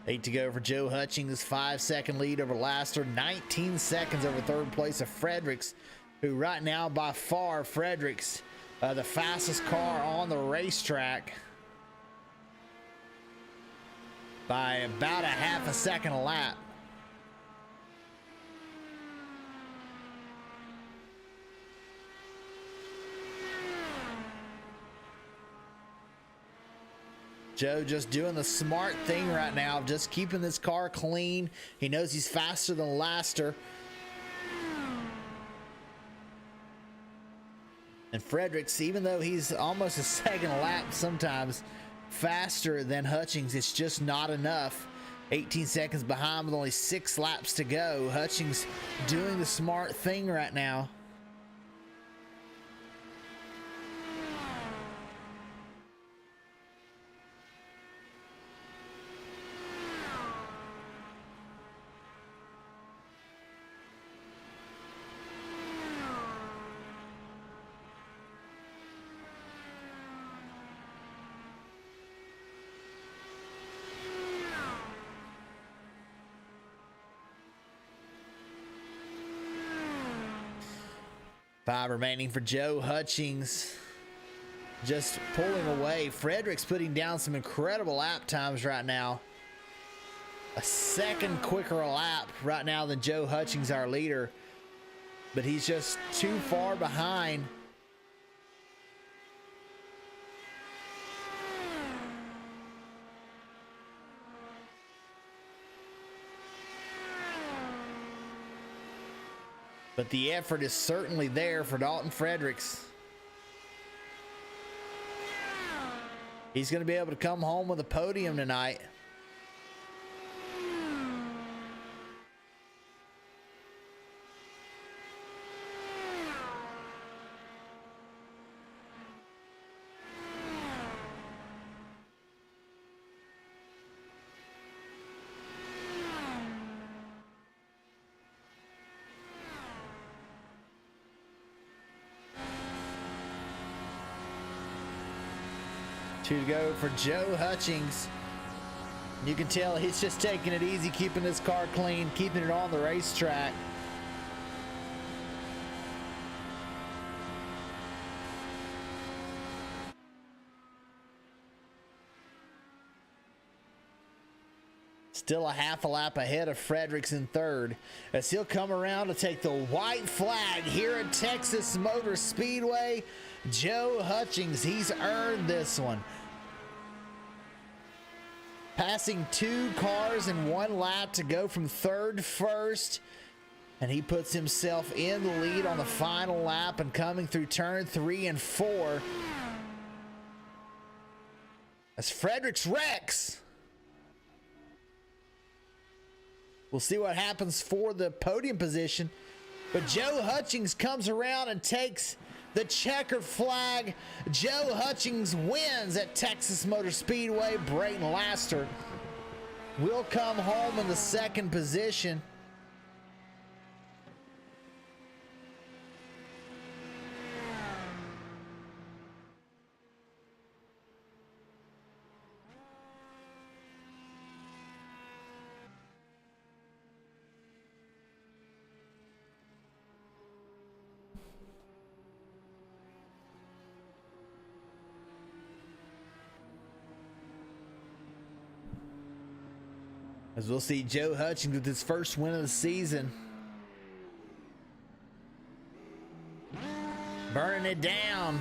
Speaker 4: Eight to go for Joe Hutchings, 5-second lead over Laster, 19 seconds over third place of Fredericks, who right now by far, Fredericks, the fastest car on the racetrack by about a half a second a lap. Joe just doing the smart thing right now, just keeping this car clean. He knows he's faster than Laster. And Fredericks, even though he's almost a second lap sometimes faster than Hutchings, it's just not enough. 18 seconds behind with only 6 laps to go. Hutchings doing the smart thing right now. Five remaining for Joe Hutchings. Just pulling away. Fredericks putting down some incredible lap times right now. A second quicker a lap right now than Joe Hutchings, our leader. But he's just too far behind. But the effort is certainly there for Dalton Fredericks. He's going to be able to come home with a podium tonight. Two to go for Joe Hutchings. You can tell he's just taking it easy, keeping his car clean, keeping it on the racetrack. Still a half a lap ahead of Fredericks in third, as he'll come around to take the white flag here at Texas Motor Speedway. Joe Hutchings, he's earned this one. Passing 2 cars in 1 lap to go from third to first. And he puts himself in the lead on the final lap and coming through turn 3 and 4. As Fredericks Rex. We'll see what happens for the podium position. But Joe Hutchings comes around and takes the checkered flag. Joe Hutchings wins at Texas Motor Speedway. Brayton Laster will come home in the second position. As we'll see Joe Hutchings with his first win of the season. Burning it down.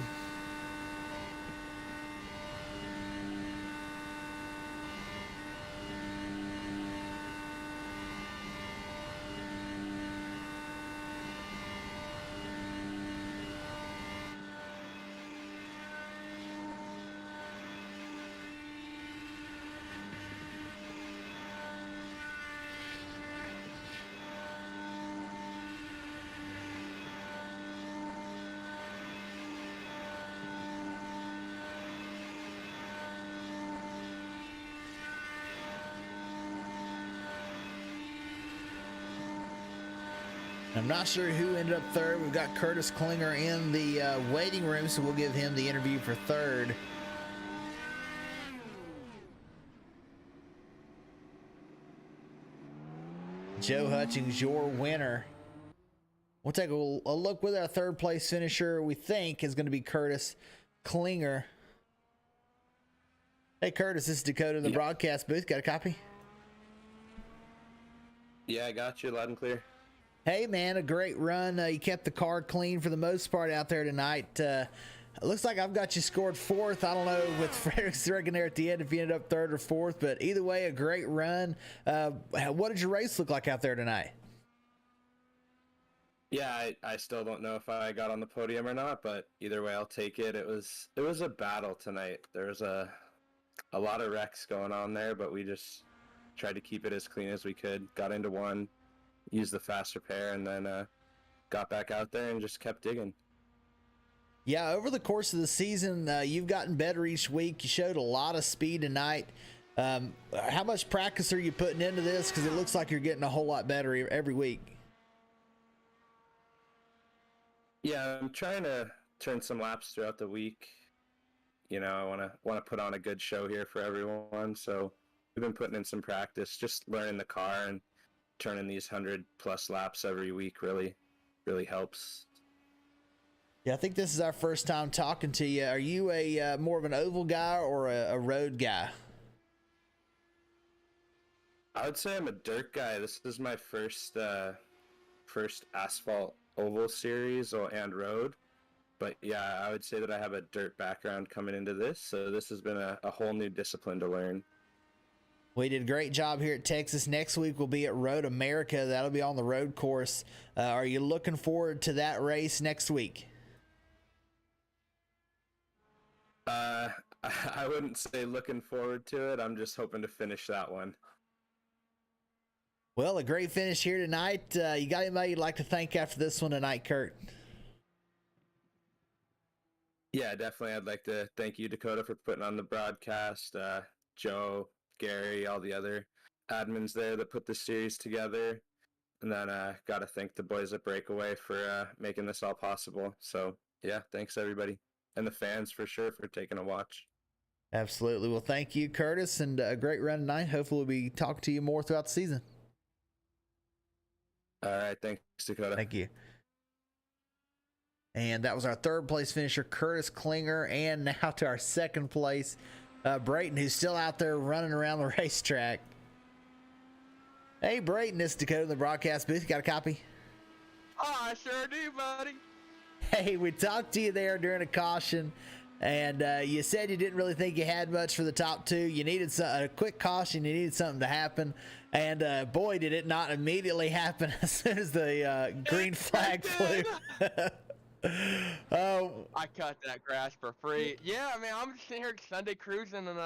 Speaker 4: I'm not sure who ended up third. We've got Curtis Klinger in the waiting room, so we'll give him the interview for third. Joe Hutchings, your winner. We'll take a look with our third place finisher. We think is going to be Curtis Klinger. Hey, Curtis, this is Dakota in the broadcast booth. Got a copy?
Speaker 6: Yeah, I got you loud and clear.
Speaker 4: Hey, man, a great run. You kept the car clean for the most part out there tonight. It looks like I've got you scored fourth. I don't know with Fredericks Regan there at the end if you ended up third or fourth, but either way, a great run. What did your race look like out there tonight?
Speaker 6: Yeah, I still don't know if I got on the podium or not, but either way, I'll take it. It was a battle tonight. There was a lot of wrecks going on there, but we just tried to keep it as clean as we could. Got into one, used the fast repair, and then got back out there and just kept digging.
Speaker 4: Yeah, over the course of the season, you've gotten better each week. You showed a lot of speed tonight. How much practice are you putting into this? Because it looks like you're getting a whole lot better every week.
Speaker 6: Yeah, I'm trying to turn some laps throughout the week. You know, I want to put on a good show here for everyone. So we've been putting in some practice, just learning the car, and turning these 100+ laps every week really helps.
Speaker 4: Yeah, I think this is our first time talking to you. Are you a more of an oval guy or a road guy?
Speaker 6: I would say I'm a dirt guy. This is my first asphalt oval series and road. But yeah, I would say that I have a dirt background coming into this, so this has been a whole new discipline to learn.
Speaker 4: We did a great job here at Texas. Next week we'll be at Road America. That'll be on the road course. Are you looking forward to that race next week?
Speaker 6: I wouldn't say looking forward to it. I'm just hoping to finish that one.
Speaker 4: Well, a great finish here tonight. You got anybody you'd like to thank after this one tonight, Kurt?
Speaker 6: Yeah, definitely. I'd like to thank you, Dakota, for putting on the broadcast. Joe, Gary, all the other admins there that put this series together. And then got to thank the boys at Breakaway for making this all possible. So, yeah, thanks, everybody. And the fans, for sure, for taking a watch.
Speaker 4: Absolutely. Well, thank you, Curtis, and a great run tonight. Hopefully we'll be talking to you more throughout the season.
Speaker 6: All right. Thanks, Dakota.
Speaker 4: Thank you. And that was our third place finisher, Curtis Klinger. And now to our second place, Brayton, who's still out there running around the racetrack. Hey, Brayton, this is Dakota in the broadcast booth. Got a copy?
Speaker 5: Oh, I sure do, buddy.
Speaker 4: Hey, we talked to you there during a caution. And you said you didn't really think you had much for the top two. You needed a quick caution. You needed something to happen. And boy, did it not immediately happen as soon as the green flag flew. Oh,
Speaker 5: I cut that grass for free. Yeah, I mean, I'm just sitting here Sunday cruising, and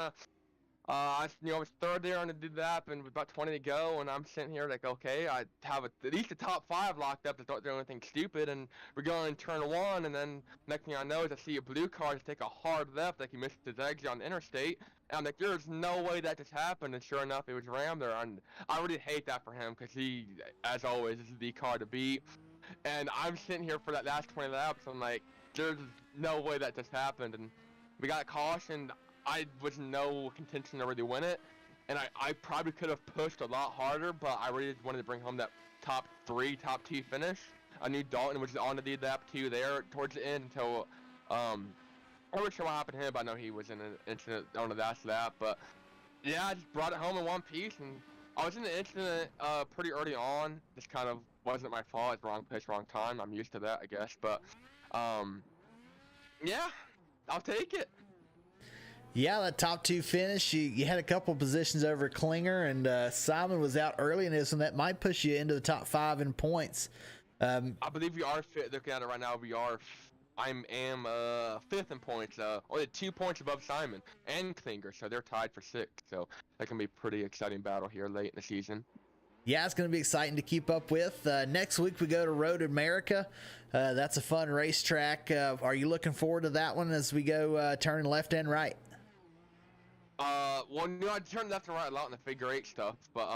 Speaker 5: I was third there on the do lap, and with about 20 to go, and I'm sitting here like, okay, I have at least the top 5 locked up to start doing anything stupid, and we're going in turn 1, and then next thing I know is I see a blue car just take a hard left, like he missed his exit on the interstate, and I'm like, there's no way that just happened, and sure enough, it was Ram there, and I really hate that for him, because he, as always, is the car to beat, and I'm sitting here for that last 20 laps, I'm like, there's no way that just happened, and we got cautioned. I was no contention to really win it, and I probably could have pushed a lot harder, but I really wanted to bring home that top 2 finish. I knew Dalton was on the lead lap 2 there towards the end until, I'm not sure what happened to him, but I know he was in an incident on the last lap, but yeah, I just brought it home in one piece, and I was in the incident pretty early on. This kind of wasn't my fault. It's wrong pitch, wrong time. I'm used to that, I guess, but yeah, I'll take it.
Speaker 4: yeah, that top 2 finish, you had a couple positions over Klinger, and Simon was out early in this, and that might push you into the top 5 in points.
Speaker 5: I believe we are looking at it right now. I am 5th in points, only 2 points above Simon and Klinger, so they're tied for 6th. So that can be a pretty exciting battle here late in the season.
Speaker 4: Yeah, it's going to be exciting to keep up with. Next week we go to Road America. That's a fun racetrack. Are you looking forward to that one as we go turning left and right?
Speaker 5: Well, I turn left and right a lot in the figure 8 stuff, but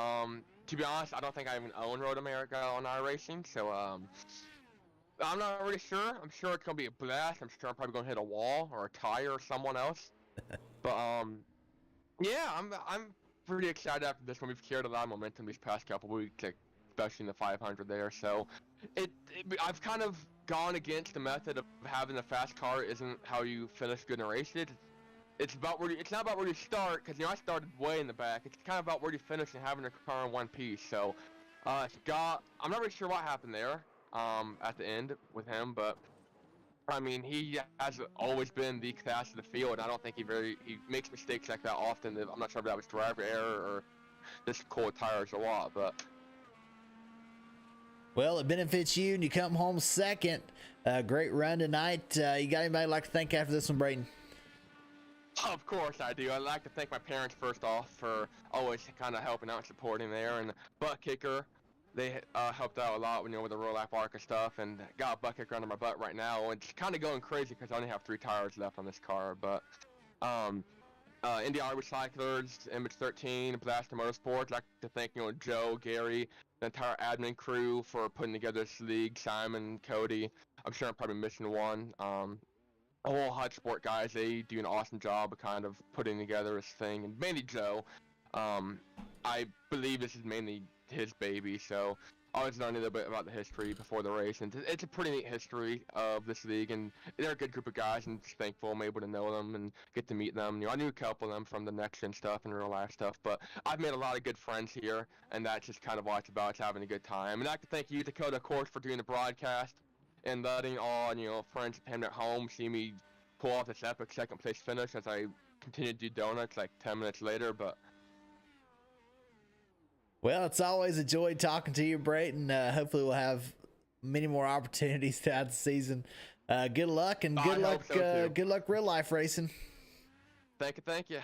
Speaker 5: to be honest, I don't think I even own Road America on iRacing, so I'm not really sure. I'm sure it's gonna be a blast. I'm sure I'm probably gonna hit a wall or a tire or someone else. But yeah, I'm pretty excited after this one. We've carried a lot of momentum these past couple weeks, especially in the 500 there. So I've kind of gone against the method of having a fast car isn't how you finish good in a race. It's not about where you start, because I started way in the back. It's kind of about where you finish and having a car in one piece. So I'm not really sure what happened there at the end with him, but I mean, he has always been the class of the field. I don't think he makes mistakes like that often. I'm not sure if that was driver error or just cold tires or what, but
Speaker 4: well, it benefits you, and you come home second. Great run tonight. You got anybody like to thank after this one, Brayden?
Speaker 5: Of course I do. I'd like to thank my parents first off for always kind of helping out and supporting there, and butt kicker. They helped out a lot with the real life ARCA stuff, and got a butt kicker under my butt right now. It's kind of going crazy because I only have 3 tires left on this car, but Indy Recyclers, Image 13, Blaster Motorsports. I'd like to thank Joe, Gary, the entire admin crew for putting together this league. Simon, Cody. I'm sure I'm probably missing one. The whole Hot Sport guys, they do an awesome job of kind of putting together this thing, and mainly Joe. I believe this is mainly his baby, so I was learning a little bit about the history before the race, and it's a pretty neat history of this league, and they're a good group of guys, and just thankful I'm able to know them and get to meet them. I knew a couple of them from the next gen stuff and real life stuff, but I've made a lot of good friends here, and that's just kind of what it's about, it's having a good time. And I'd like to thank you, Dakota, of course, for doing the broadcast and letting all friends and at home see me pull off this epic second place finish as I continue to do donuts like 10 minutes later. But
Speaker 4: well, it's always a joy talking to you, Brayton. Hopefully we'll have many more opportunities throughout the season. Good luck, and good luck, good luck real life racing.
Speaker 5: Thank you.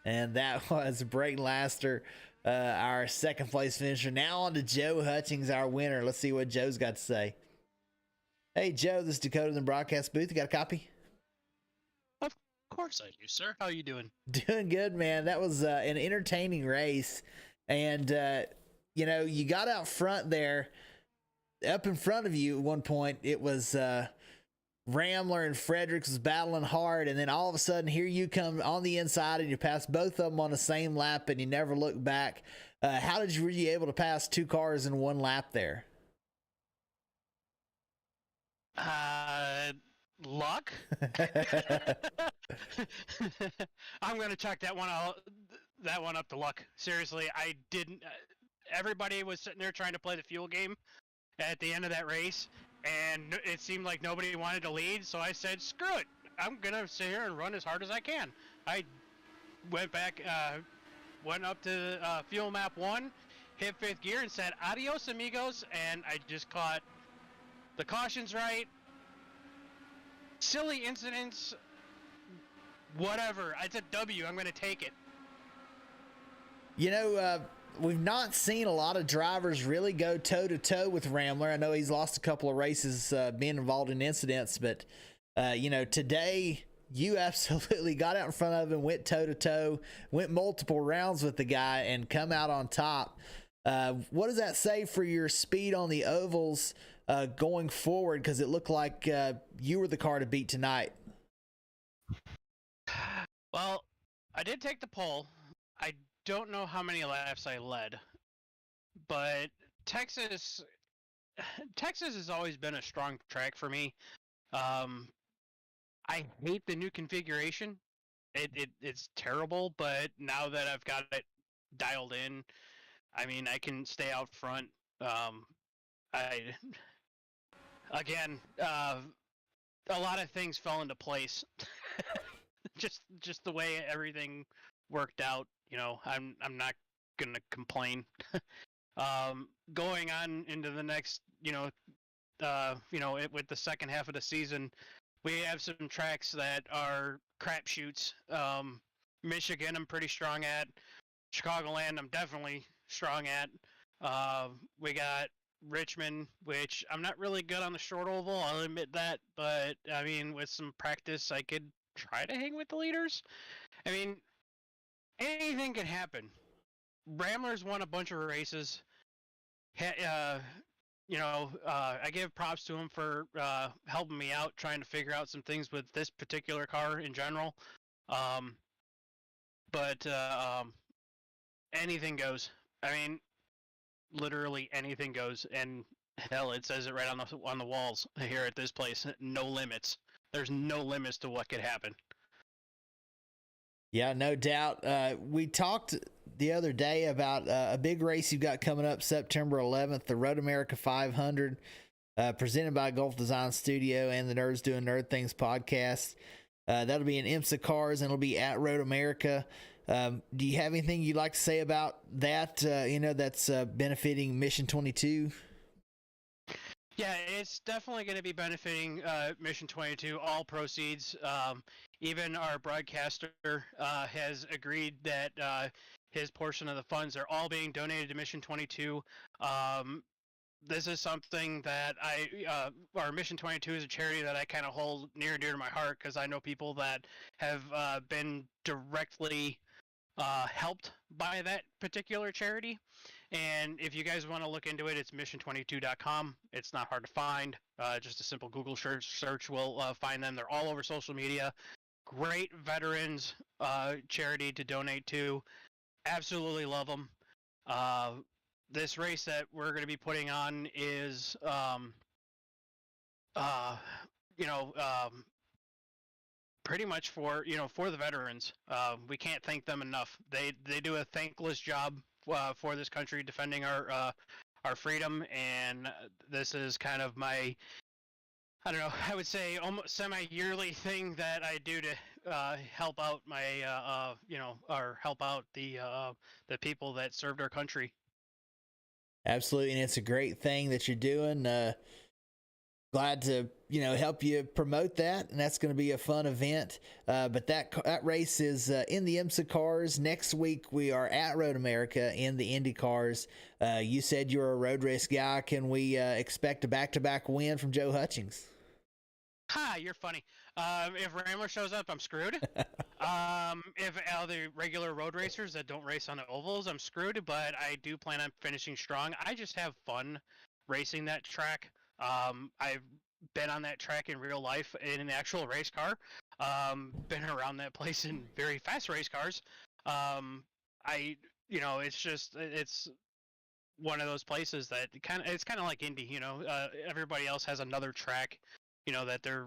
Speaker 4: And that was Brayton Laster, our second place finisher. Now on to Joe Hutchings, our winner. Let's see what Joe's got to say. Hey, Joe, this is Dakota in the broadcast booth. You got a copy?
Speaker 7: Of course I do, sir. How are you doing?
Speaker 4: Doing good, man. That was an entertaining race. And, you got out front there. Up in front of you at one point, it was Ramler and Fredericks was battling hard. And then all of a sudden, here you come on the inside, and you pass both of them on the same lap, and you never look back. How were you able to pass 2 cars in 1 lap there?
Speaker 7: Luck. I'm gonna chalk that one up to luck. Seriously, I didn't. Everybody was sitting there trying to play the fuel game at the end of that race, and it seemed like nobody wanted to lead, so I said, screw it. I'm going to sit here and run as hard as I can. I went back, went up to fuel map 1, hit 5th gear, and said, adios, amigos, and I just caught the cautions right. Silly incidents, whatever. It's a W. I'm going to take it.
Speaker 4: You know, we've not seen a lot of drivers really go toe-to-toe with Rambler. I know he's lost a couple of races being involved in incidents, but, you know, today you absolutely got out in front of him, went toe-to-toe, went multiple rounds with the guy, and come out on top. What does that say for your speed on the ovals going forward? Because it looked like you were the car to beat tonight.
Speaker 7: Well, I did take the pole. I don't know how many laps I led, but Texas has always been a strong track for me. I hate the new configuration. It's terrible, but now that I've got it dialed in, I mean, I can stay out front. I again, a lot of things fell into place. just the way everything worked out. You know, I'm not gonna complain. Going on into the next, with the second half of the season, we have some tracks that are crapshoots. Michigan, I'm pretty strong at. Chicagoland, I'm definitely strong at. We got Richmond, which I'm not really good on the short oval, I'll admit that. But, I mean, with some practice, I could try to hang with the leaders. I mean, anything can happen. Ramblers won a bunch of races. I give props to him for helping me out, trying to figure out some things with this particular car in general. But anything goes. I mean, literally anything goes, and hell, it says it right on the walls here at this place. No limits. There's no limits to what could happen.
Speaker 4: Yeah, no doubt. We talked the other day about a big race you've got coming up September 11th, the Road America 500, presented by Gulf Design Studio and the Nerds Doing Nerd Things podcast. That'll be in IMSA cars, and it'll be at Road America. Do you have anything you'd like to say about that, that's benefiting Mission 22?
Speaker 7: Yeah, it's definitely going to be benefiting Mission 22, all proceeds. Even our broadcaster has agreed that his portion of the funds are all being donated to Mission 22. This is something that our Mission 22 is a charity that I kind of hold near and dear to my heart, because I know people that have been directly helped by that particular charity. And if you guys want to look into it, it's mission22.com. It's not hard to find. Just a simple Google search will find them. They're all over social media. Great veterans charity to donate to. Absolutely love them. This race that we're going to be putting on is, pretty much for the veterans. We can't thank them enough. They do a thankless job for this country, defending our freedom, and this is kind of my, I don't know, I would say almost semi-yearly thing that I do to help out my or help out the people that served our country.
Speaker 4: Absolutely, and it's a great thing that you're doing. Glad to help you promote that, and that's going to be a fun event. But that race is in the IMSA cars. Next week we are at Road America in the Indy cars. You said you're a road race guy. Can we expect a back-to-back win from Joe Hutchings?
Speaker 7: Ha! You're funny. If Rambler shows up, I'm screwed. If all the regular road racers that don't race on the ovals, I'm screwed. But I do plan on finishing strong. I just have fun racing that track. I've been on that track in real life in an actual race car. Been around that place in very fast race cars. It's one of those places that it's kind of like Indy. Everybody else has another track, that they're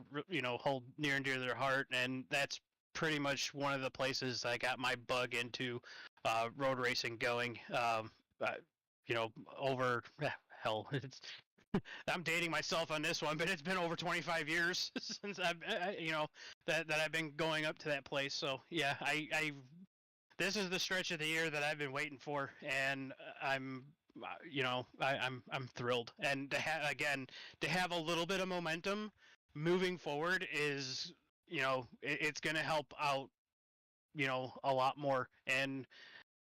Speaker 7: hold near and dear to their heart, and that's pretty much one of the places I got my bug into road racing going. Over hell, I'm dating myself on this one, but it's been over 25 years since that I've been going up to that place. So yeah, this is the stretch of the year that I've been waiting for, and I'm thrilled. And to have a little bit of momentum moving forward is, it's going to help out, a lot more. And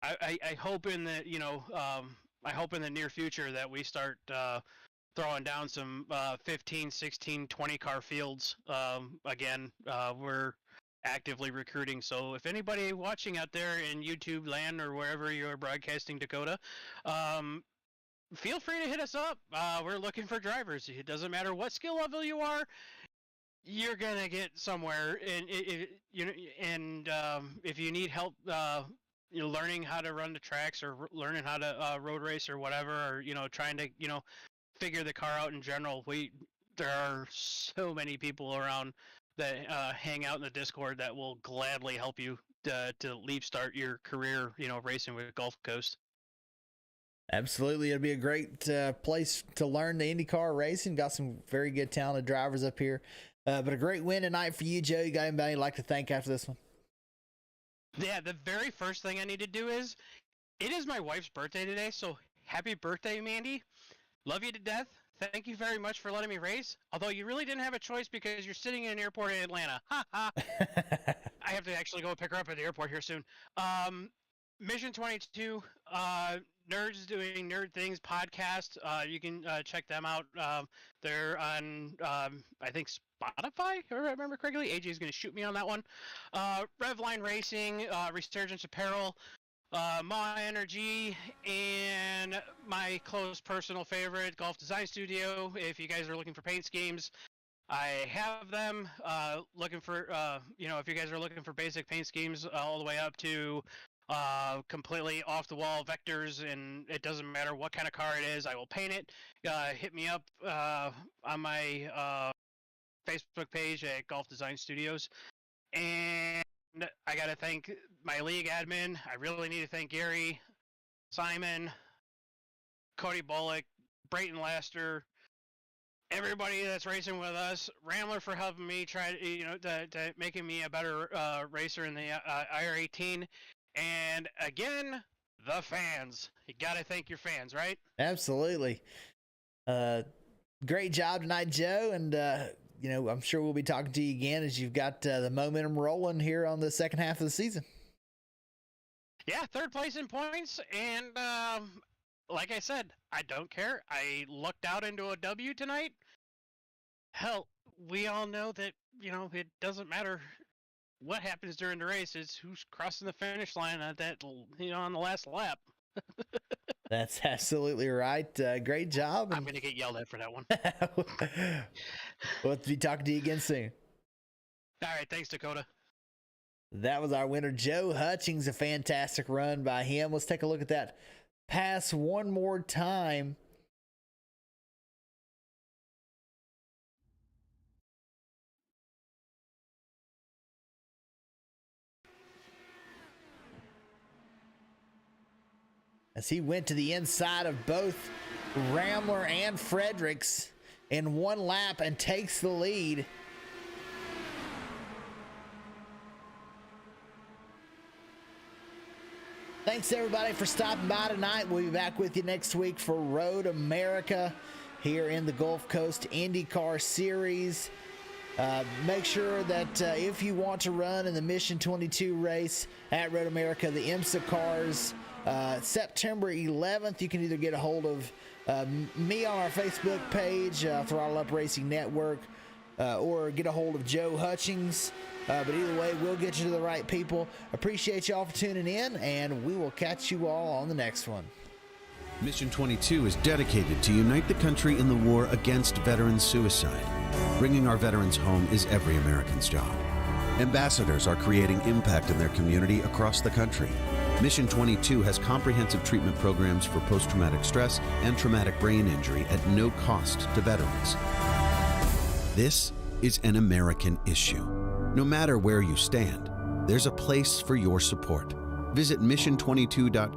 Speaker 7: I hope in the I hope in the near future that we start throwing down some 15, 16, 20 car fields again. We're actively recruiting, so if anybody watching out there in YouTube land or wherever you're broadcasting, Dakota, feel free to hit us up. We're looking for drivers. It doesn't matter what skill level you are, you're gonna get somewhere. And if you need help learning how to run the tracks, or learning how to road race or whatever, or trying to figure the car out in general, there are so many people around that hang out in the Discord that will gladly help you to leap start your career, racing with Gulf Coast.
Speaker 4: Absolutely. It'll be a great place to learn the IndyCar racing. Got some very good, talented drivers up here. But a great win tonight for you, Joe. You got anybody you'd like to thank after this one?
Speaker 7: Yeah, the very first thing I need to do is, it is my wife's birthday today, so happy birthday, Mandy. Love you to death. Thank you very much for letting me race. Although you really didn't have a choice because you're sitting in an airport in Atlanta. Ha ha. I have to actually go pick her up at the airport here soon. Mission 22, Nerds Doing Nerd Things podcast. You can check them out. They're on, I think, Spotify, if I remember correctly. AJ is going to shoot me on that one. Revline Racing, Resurgence Apparel, My Energy, and my close personal favorite, Golf Design Studio. If you guys are looking for paint schemes, I have them. Looking for, if you guys are looking for basic paint schemes all the way up to completely off the wall vectors, and it doesn't matter what kind of car it is, I will paint it. Hit me up on my Facebook page at Golf Design Studios. And I got to thank my league admin. I really need to thank Gary, Simon, Cody Bullock, Brayton Laster, everybody that's racing with us, Rambler for helping me try to making me a better racer in the IR18. And again, the fans. You got to thank your fans, right?
Speaker 4: Absolutely. Great job tonight, Joe. And, I'm sure we'll be talking to you again as you've got the momentum rolling here on the second half of the season.
Speaker 7: Yeah, third place in points. And like I said, I don't care. I lucked out into a W tonight. Hell, we all know that, it doesn't matter what happens during the race. It's who's crossing the finish line on that, on the last lap.
Speaker 4: That's absolutely right. Great job.
Speaker 7: I'm going to get yelled at for that one.
Speaker 4: We'll be talking to you again soon.
Speaker 7: All right. Thanks, Dakota.
Speaker 4: That was our winner, Joe Hutchings. A fantastic run by him. Let's take a look at that pass one more time. As he went to the inside of both Rambler and Fredericks in one lap and takes the lead. Thanks everybody for stopping by tonight. We'll be back with you next week for Road America here in the Gulf Coast IndyCar Series. Make sure that if you want to run in the Mission 22 race at Road America, the IMSA cars, September 11th, you can either get a hold of me on our Facebook page, Throttle Up Racing Network, or get a hold of Joe Hutchings. But either way, we'll get you to the right people. Appreciate y'all for tuning in, and we will catch you all on the next one.
Speaker 3: Mission 22 is dedicated to unite the country in the war against veteran suicide. Bringing our veterans home is every American's job. Ambassadors are creating impact in their community across the country. Mission 22 has comprehensive treatment programs for post-traumatic stress and traumatic brain injury at no cost to veterans. This is an American issue. No matter where you stand, there's a place for your support. Visit mission22.com